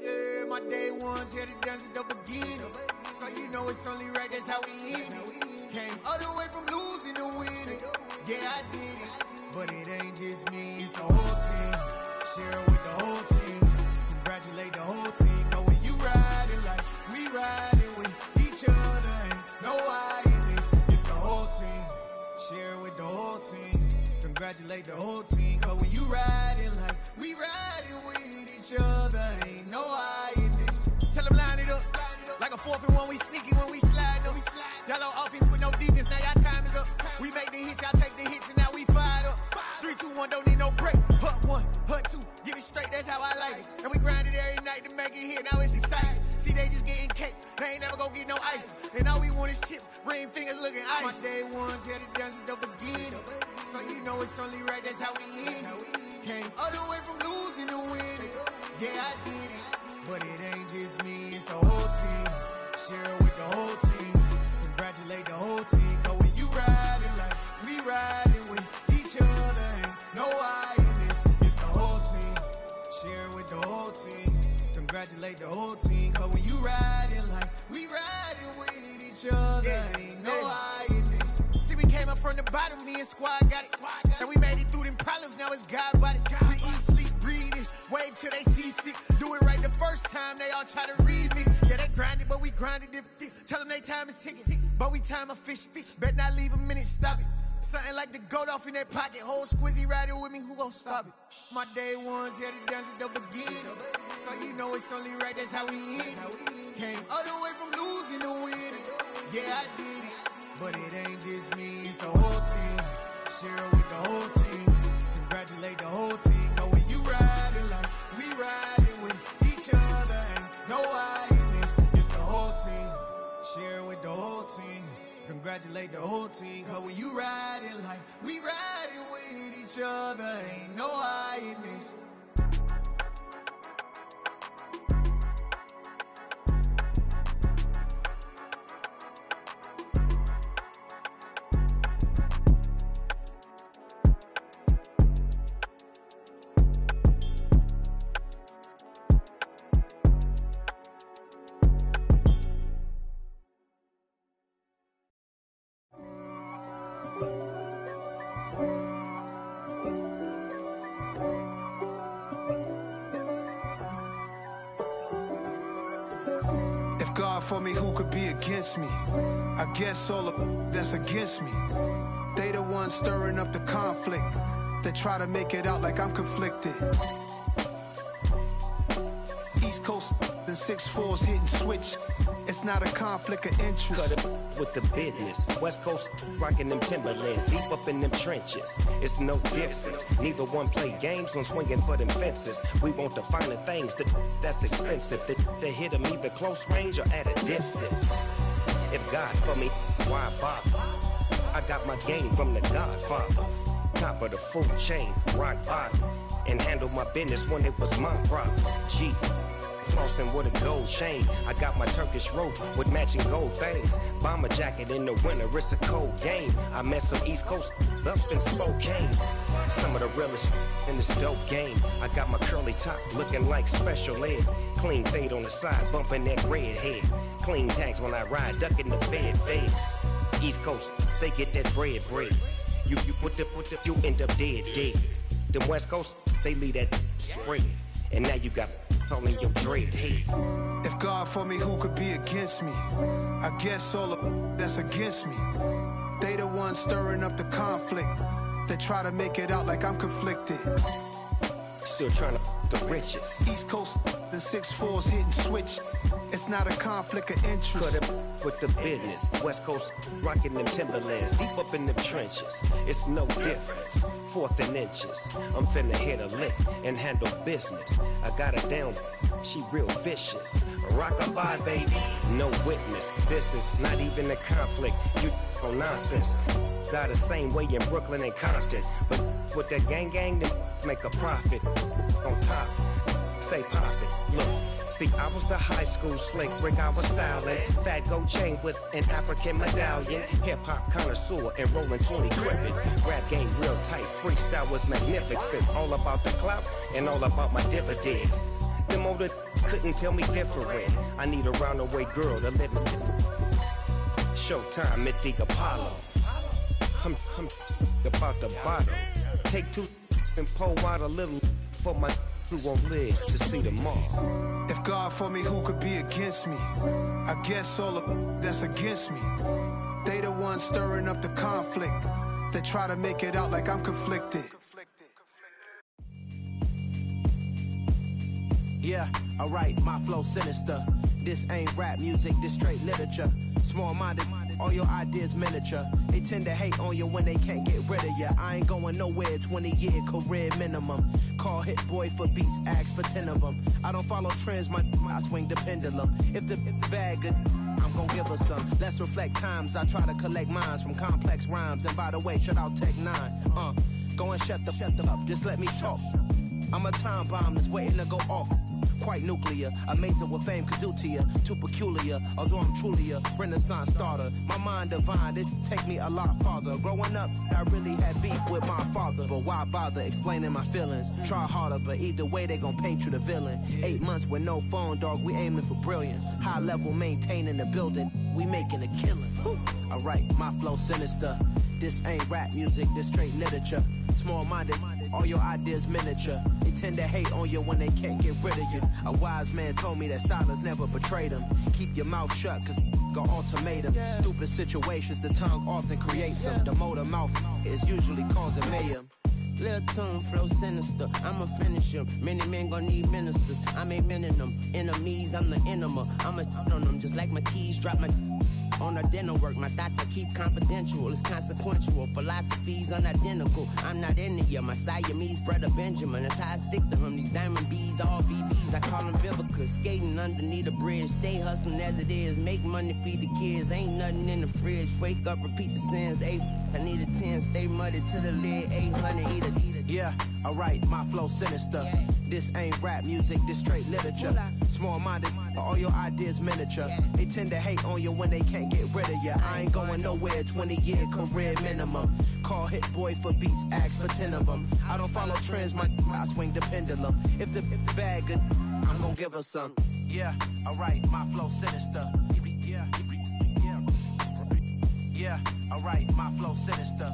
Yeah, my day ones here to dance at the beginning. So you know it's only right, that's how we end it. Came all the way from losing to winning. Yeah, I did it. But it ain't just me, it's the whole team. Share it with the whole team. Congratulate the whole team. Cause when you riding like we riding with each other, ain't no I in this. It's the whole team. Share it with the whole team. Congratulate the whole team. Cause when you riding like we riding with each other, ain't no I in this. Tell them line it up. Like a 4th and 1, we sneaky when we slide them. Yellow offense with no defense, now y'all time is up. We make the hits, y'all take the hits, and now we fired up. 3, 2, 1, don't need no break. Hut 1, hut 2, give it straight, that's how I like it. And we grind it every night to make it hit, now it's exciting. See, they just getting cake, they ain't never gonna get no ice. And all we want is chips, ring fingers looking ice. My day ones here to dance at the beginning. So you know it's only right, that's how we end it. Came all the way from losing to winning. Yeah, I did it. But it ain't just me, it's the whole team. Share it with the whole team. Congratulate the whole team. Cause when you riding like we riding with each other, ain't no I in this. It's the whole team. Share it with the whole team. Congratulate the whole team. Cause when you riding like we riding with each other, ain't no I in this. See, we came up from the bottom, me and squad got it. And we made it through them problems, now it's God body. We eat, sleep, breathe this, wave till they see sick. Do it right the first time, they all try to remix. Yeah, they grinded, but we grinded different. Tell them they time is ticking, but we time a fish. Bet not leave a minute, stop it. Something like the goat off in their pocket. Whole squizzy riding with me, who gon' stop it? My day ones here to dance at the beginning. So you know it's only right, that's how we end it. Came all the way from losing to winning. Yeah, I did it. But it ain't just me, it's the whole team. Share it with the whole team. Congratulate the whole team. Cause when you riding like we riding with each other, ain't no I in this. It's the whole team. Share it with the whole team. Congratulate the whole team. Cause when you riding like we riding with each other, ain't no I in this. God for me, who could be against me? I guess all of that's against me. They the ones stirring up the conflict. They try to make it out like I'm conflicted. East Coast and 6'4's hitting switch. It's not a conflict of interest. Cut it with the business. West Coast rocking them Timberlands, deep up in them trenches. It's no difference. Neither one play games when swinging for them fences. We want the finer things that's expensive. They hit them either close range or at a distance. If God for me, why bother? I got my game from the Godfather. Top of the food chain, rock bottom. And handle my business when it was my problem. G. Flossing with a gold chain. I got my Turkish rope with matching gold things. Bomber jacket in the winter, it's a cold game. I met some East Coast up in Spokane. Some of the realest in this dope game. I got my curly top looking like special ed. Clean fade on the side, bumping that red head. Clean tags when I ride, ducking the feds. East Coast, they get that bread. You put you end up dead. The West Coast, they leave that spread. And now you got calling your dread head. If God for me, who could be against me? I guess all of that's against me. They the ones stirring up the conflict. They try to make it out like I'm conflicted. Still trying to the riches. East Coast and 6'4's hitting switch. It's not a conflict of interest. Cut it with the business. West Coast rocking them Timberlands, deep up in them trenches. It's no difference. 4th and inches. I'm finna hit a lick and handle business. I got her down, she real vicious. Rock-a-bye, baby, no witness. This is not even a conflict. You on nonsense. Got the same way in Brooklyn and Compton. But with that gang, then make a profit. On top, stay poppin'. Look. See, I was the high school slick Rick, I was styling. Fat gold chain with an African medallion. Hip-hop connoisseur and rolling 20 cribbin'. Rap game real tight, freestyle was magnificent. All about the clout and all about my dividends. Them older couldn't tell me different. I need a roundaway girl to let me. Showtime at the Apollo. I'm about the bottom. Take two and pour out a little for my who won't live to see tomorrow. If God for me, who could be against me? I guess all of that's against me. They the ones stirring up the conflict. They try to make it out like I'm conflicted. Yeah, alright, my flow sinister. This ain't rap music, this straight literature. Small-minded, all your ideas miniature. They tend to hate on you when they can't get rid of you. I ain't going nowhere, 20-year career minimum. Call Hit Boy for beats, ask for 10 of them. I don't follow trends, I swing the pendulum. If the bag good, I'm gon' give her some. Let's reflect times, I try to collect minds from complex rhymes. And by the way, shout out Tech 9. Go and shut the up, just let me talk. I'm a time bomb that's waiting to go off. Quite nuclear, amazing what fame could do to you. Too peculiar, although I'm truly a Renaissance starter. My mind divine, it take me a lot farther. Growing up, I really had beef with my father. But why bother explaining my feelings? Try harder, but either way they gon' paint you the villain. 8 months with no phone, dog, we aiming for brilliance. High level maintaining the building, we making a killing. Alright, my flow sinister. This ain't rap music, this straight literature. Small-minded, all your ideas miniature. They tend to hate on you when they can't get rid of you. A wise man told me that silence never betrayed him. Keep your mouth shut, cause got ultimatums. Stupid situations, the tongue often creates them. The motor mouth is usually causing mayhem. Lil' tune, flow sinister, I'ma finish him. Many men gon' need ministers, I'm a men in them. Enemies, I'm the enema, I'ma on them. Just like my keys, drop my on a dinner work. My thoughts I keep confidential, it's consequential. Philosophies unidentical, I'm not in it. My Siamese brother Benjamin, that's how I stick to him. These diamond bees, all BBs, I call them Vivica. Skating underneath a bridge, stay hustling as it is. Make money, feed the kids, ain't nothing in the fridge. Wake up, repeat the sins, I need a 10, stay muddy to the lid, 800, eat a. Yeah, alright, my flow sinister. This ain't rap music, this straight literature. Small-minded, all your ideas miniature. They tend to hate on you when they can't get rid of you. I ain't going nowhere, 20-year career minimum. Call Hit Boy for beats, ask for 10 of them. I don't follow trends, I swing the pendulum. If the bag good, I'm gon' give her some. Yeah, alright, my flow sinister. Yeah, alright, my flow sinister.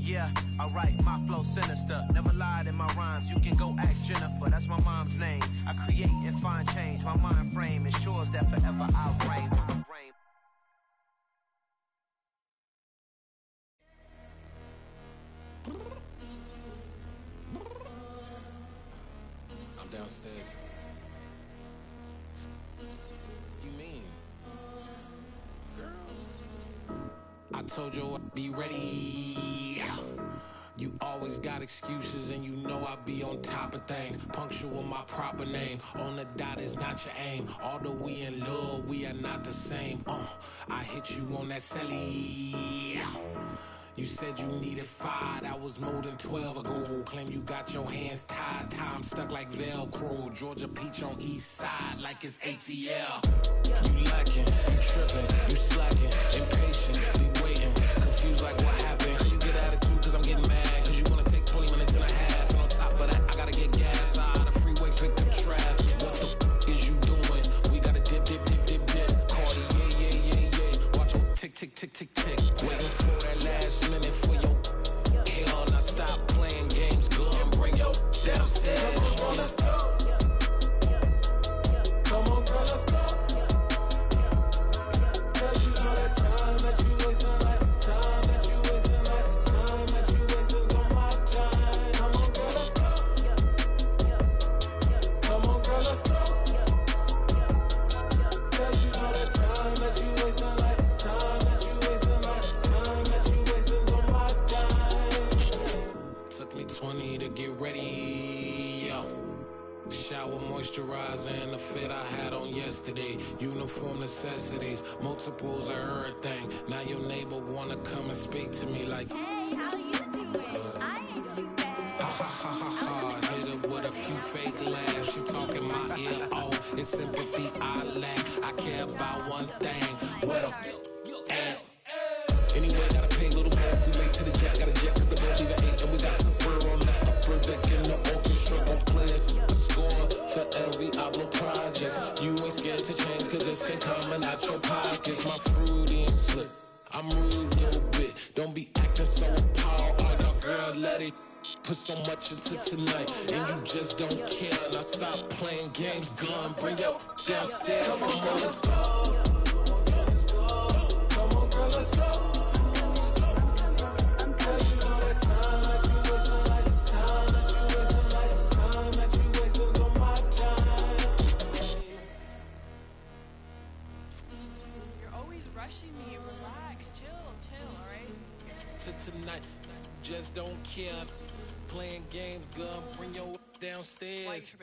Yeah, alright, my flow sinister. Never lied in my rhymes, you can go ask Jennifer. That's my mom's name. I create and find change. My mind frame ensures that forever I reign. I'm downstairs. You mean? Girl, I told you I'd be ready. You always got excuses and you know I be on top of things. Punctual my proper name. On the dot is not your aim. Although we in love, we are not the same. I hit you on that celly. You said you needed 5, that was more than 12 ago. Claim you got your hands tied, time stuck like Velcro. Georgia Peach on east side like it's ATL. You lacking, you tripping, you slacking, impatient, be waiting, confused like what happened. How you get attitude cause I'm getting mad, cause you wanna take 20 minutes and a half. And on top of that, I gotta get gas out of the freeway, pick up traffic. What the is you doing? We gotta dip. Cardi, yeah. Watch your tick. Waiting for that last minute for your hell. Now stop playing games, go and bring your downstairs. Come on, girl, let's go. Come on, girl, let's go. Cause you know that time that you wasting, like time that you wasting, like time that you wasting on my time. Come on, girl, let's go. Come on, girl, let's go. Cause you know that time that you wasting, like time that you wasting, like time that you wasting on my time. Took me 20 to get ready, yo. Shower, moisturizer, and the fit I had on yesterday. Uniform necessities, multiples of everything. Now your neighbor wanna come and speak to me like, hey, how you doing? I ain't too bad. Ha. Hit her with a few fake laughs. She talking my ear off. It's sympathy I lack. I care about one thing. What up? Anyway, gotta pay a little more. If we late to the jet, gotta jet cause the boat leave at 8. And we got some fur on the upper deck in the orchestra. coming out your pockets, my fruity and slip. I'm rude a little bit, don't be acting so appalled. All y'all girl, let it put so much into tonight, and you just don't care. Now stop playing games, gun, bring your downstairs. Come on, let's go. Come on, girl, let's go. Tonight, just don't care. Playing games, girl, bring your downstairs.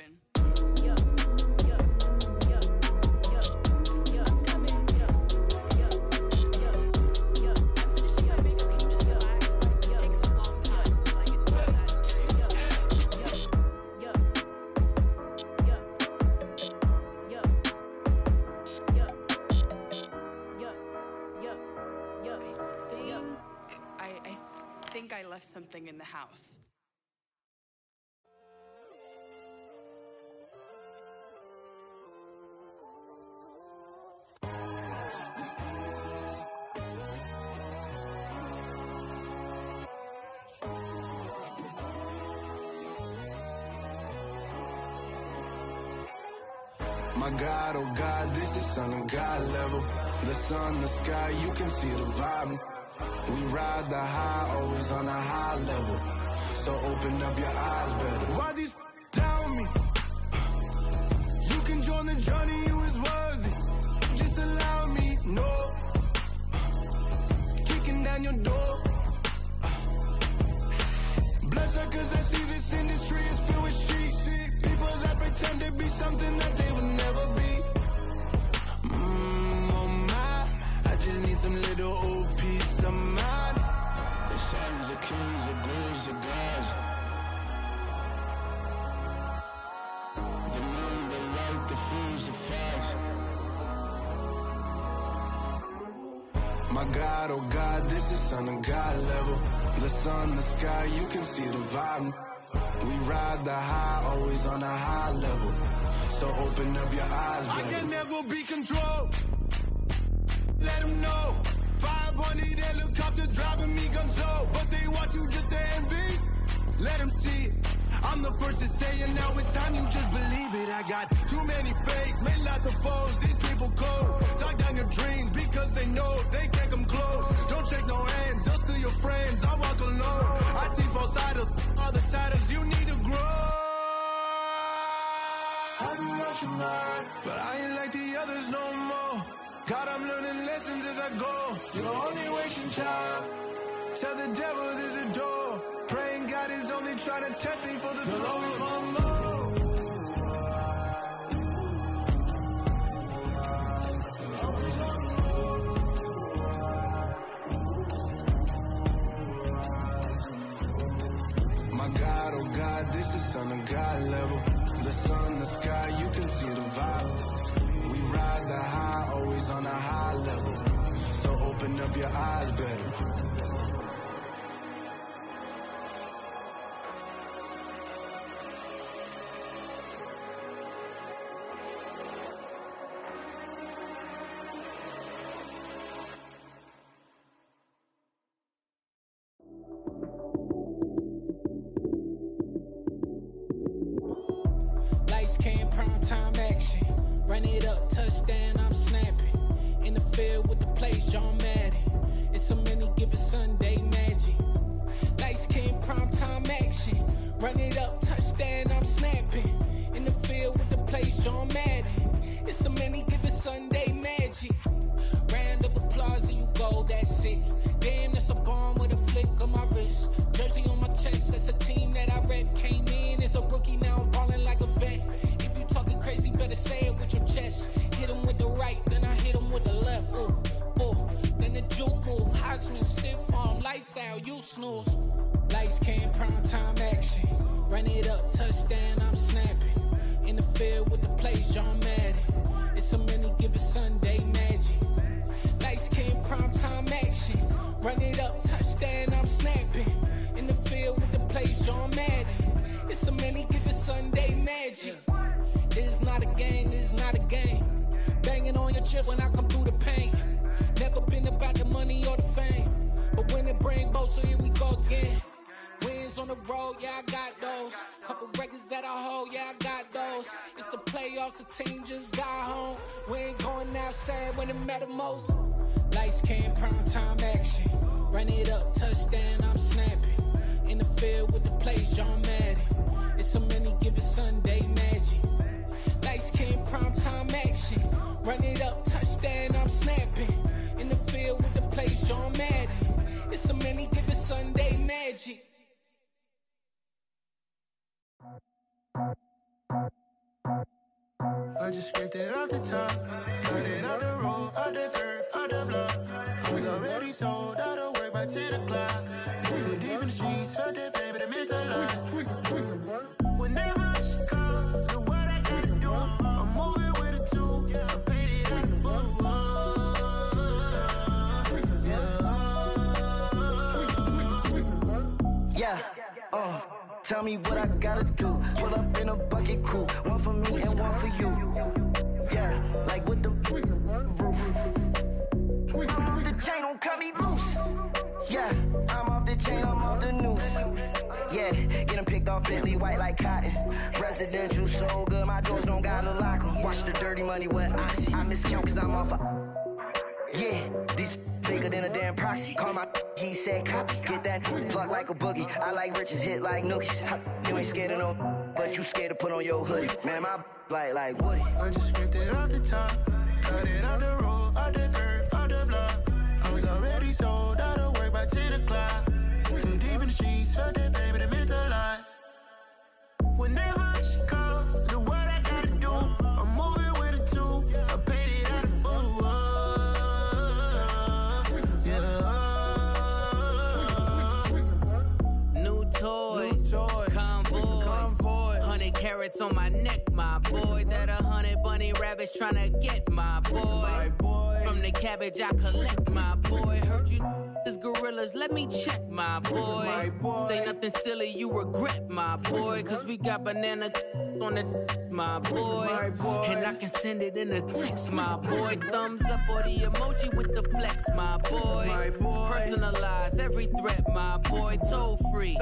I left something in the house. My God, oh God, this is Son of God level. The sun, the sky, you can see the vibe. We ride the high, always on a high level. So open up your eyes better. Why these tell me? You can join the journey, you is worthy. Just allow me, no. Kicking down your door. Bloodsuckers, I see this industry is filled with sheep. People that pretend to be something that they will never be. Oh my, I just need some little old peace of mind. The sons of kings, the ghouls, the gods. The moon, the light, the fools, the facts. My God, oh God, this is Son of God level. The sun, the sky, you can see the vibe. We ride the high, always on a high level. So open up your eyes, baby. I can never be controlled. Let them know. 500 helicopters driving me gonzo, but they want you just to envy. Let them see it. I'm the first to say it, now it's time you just believe it. I got too many fakes, made lots of foes. These people cold. Talk down your dreams because they know they can't come close. Don't shake no hands, just to your friends. I walk alone. I see false idols, all the titles. You need to grow. I've been watching mine, but I ain't like the others no more. God, I'm learning lessons as I go. You're only wasting time. Tell the devil there's a door. Praying God is only trying to test me for the throne. Always want more. My God, oh God, this is Son of God level. The sun, the sky, you can see the vibe. We ride the high, always on a high level. So open up your eyes, baby. Lights came, prime time action. Run it up, touchdown, I'm snapping. In the field with the plays, John Madden. It's so many given Sunday magic. Lights came, prime time action. Run it up, touchdown, I'm snapping. In the field with the plays, John Madden. It's so many given Sunday magic. Round of applause and you go, that's it. Damn, that's a bomb with a flick on my wrist. Jersey on my chest, that's a team that I rep. Came in as a rookie, now I'm balling like a vet. If you talking crazy, better say it with your chest. Hit him with the right, then I hit him with the left. Ooh, ooh, then the juke move. Heisman, stiff arm, lights out, you snooze. Lights came, prime time action. Run it up, touchdown, I'm snapping. In the field with the plays, John Madden. It's so many given Sunday magic. Lights came, prime time action. Run it up, touchdown, I'm snapping. In the field with the plays, John Madden. It's so many given Sunday magic. This is not a game, this is not a game. Banging on your a chip when I come through the pain. Never been about the money or the fame, but when it bring both, so here we go again. Wins on the road, yeah, I got those. Couple records that I hold, yeah, I got those. It's the playoffs, the team just got home. We ain't going outside when it matter most. Lights came, prime time action. Run it up, touchdown, I'm snapping. In the field with the plays, John Madden. It's so many given Sunday magic. Lights came, prime time action. Run it up, touchdown, I'm snapping. In the field with the plays, John Madden. It's so many given Sunday magic. I just scraped it off the top, cut it off the road, off the curve, off the block. I was already sold, out of work by 10 o'clock. Too deep in the streets, felt that pain, but it meant a lot. Whenever she calls, know what I gotta do. I'm moving with a two, I paid it out the phone. Yeah, tell me what I gotta do. Pull up in a bucket crew, one for me and one for you. Yeah, like with the roof. I'm off the chain, don't cut me loose. Yeah, I'm off the chain, I'm off the noose. Yeah, get them picked off Bentley, white like cotton. Residential so good, my doors don't gotta lock them. Watch the dirty money with Oxy. I miscount cause I'm off a... Yeah, these bigger than a damn proxy. Call my he said copy. Get that plug like a boogie. I like riches, hit like nookies. You ain't scared of no, but you scared to put on your hoodie. Man, my like Woody. I just scraped it off the top, cut it off the road, off the curve, off the block. I was already sold, out of work by 10 o'clock. Too deep in the streets, felt that baby, it meant a lot. Whenever she calls, know what I gotta do. I'm moving with a two, I paid it out of phone. Toys, convoys, 100 carats on my neck, my boy. That 100 bunny rabbits tryna get my boy. From the cabbage I collect, my boy. Heard you is gorillas, let me check, my boy. Say nothing silly, you regret, my boy. Cause we got banana on the my boy. And I can send it in a text, my boy. Thumbs up or the emoji with the flex, my boy. Personalize every threat, my boy. Toll free.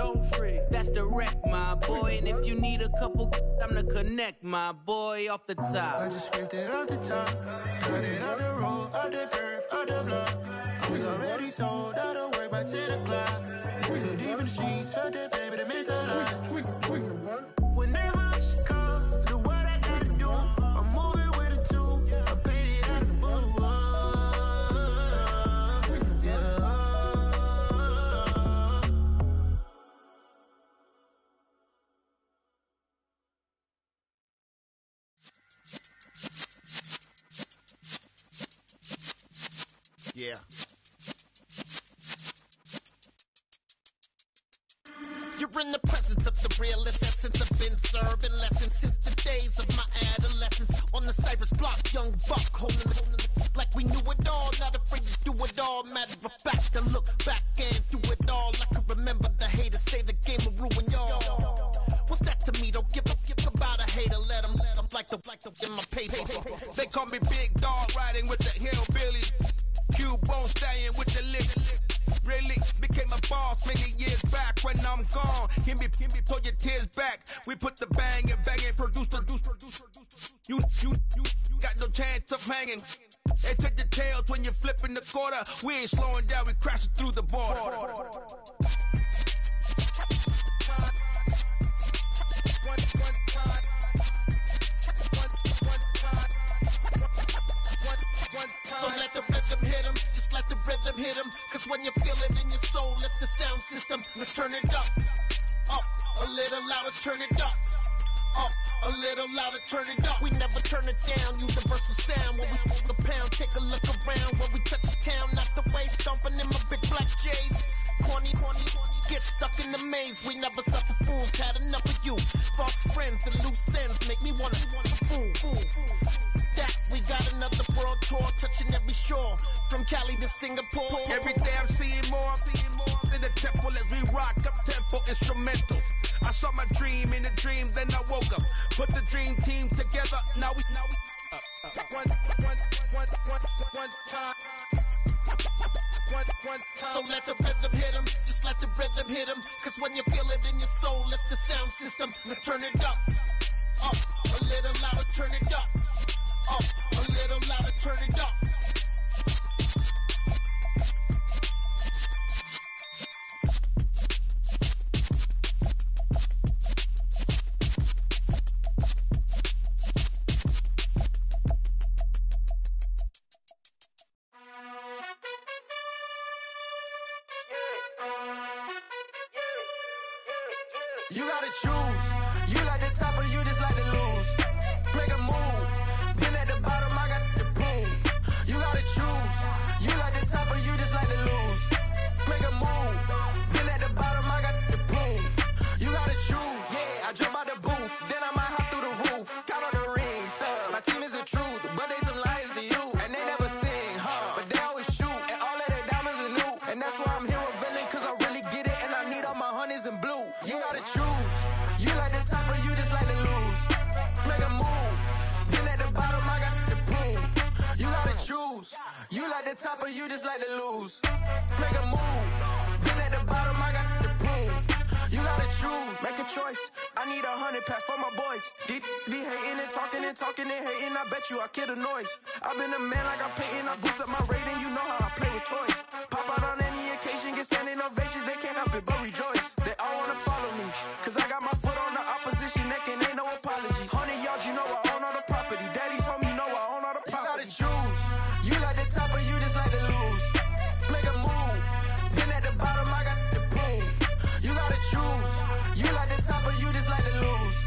That's direct, my boy. And if you need a couple, I'm the connect, my boy. Off the top. I just scraped it off the top, cut it off the road, off the curve, off the block. I was already sold, out of work by 10 o'clock. Too deep in the streets, felt that baby, it meant a lot. Whenever she calls, know what I gotta do. I'm moving with a two, I paid it out of phone. Yeah. You're in the presence of the realest essence. I've been serving lessons since the days of my adolescence. On the Cypress block, young buck holding it like we knew it all. Not afraid to do it all. Matter of fact, to look back and do it all. I can remember the haters say the game will ruin y'all. What's that to me? Don't give about a hater. Let them like the in my paper. They call me Big Dog, riding with the hillbillies. Q-Bone stallion with the lick. Really became a boss many years back. When I'm gone, can be pull your tears back. We put the bang and produce. You got no chance of hanging. They take the tails when you're flipping the quarter. We ain't slowing down, we crashing through the border. So let the rhythm hit him, just let the rhythm hit him. Cause when you feel it in your soul, lift the sound system. Let's turn it up, a little louder, turn it up. A little louder, turn it up. We never turn it down, universal sound. When we move the pound, take a look around. When we touch the town, not the way, stomping in my big black J's. Corny, get stuck in the maze. We never suffer fools, had enough of you. False friends and loose ends make me wanna fool. That we got another world tour, touching every shore, from Cali to Singapore. Every day I'm seeing more in the temple as we rock up tempo instrumentals. I saw my dream in a dream, then I woke up. Put the dream team together, now we So let the rhythm hit him, just let the rhythm hit him. Cause when you feel it in your soul, lift the sound system. Now turn it up, a little louder, turn it up, a little louder, turn it up. You gotta choose. You like the top or you just like to lose. Make a move. Been at the bottom, I got the proof. You gotta choose. You like the top or you just like to lose. Make a move. Been at the bottom, I got the proof. You gotta choose. Yeah, I jump out the booth. Then I might hop through the roof. Count all the rings. My team is the truth, but they some liars to you. And they never sing, but they always shoot. And all of their diamonds are new. And that's why I'm here with Villain, cause I really get it. And I need all my honeys in blue. You gotta choose. You like the top or you just like to lose. Make a move. Been at the bottom, I got the proof. You gotta choose. You like the top or you just like to lose. Make a move. Been at the bottom, I got the proof. You gotta choose. Make a choice. I need 100 pack for my boys. Deep be hating and talking and hating. I bet you I kill the noise. I've been a man like I'm painting. I boost up my rating. You know how I play with toys. Pop out on any occasion, get standing ovations. They can't help it but rejoice. They all wanna follow me, cause I got my foot on the opposition neck and ain't no apologies. 100 yards, you know I own all the property. Daddy's home, you know I own all the property. You gotta choose. You like the top or you just like to lose. Make a move. Been at the bottom, I got the proof. You gotta choose. You like the top or you just like to lose.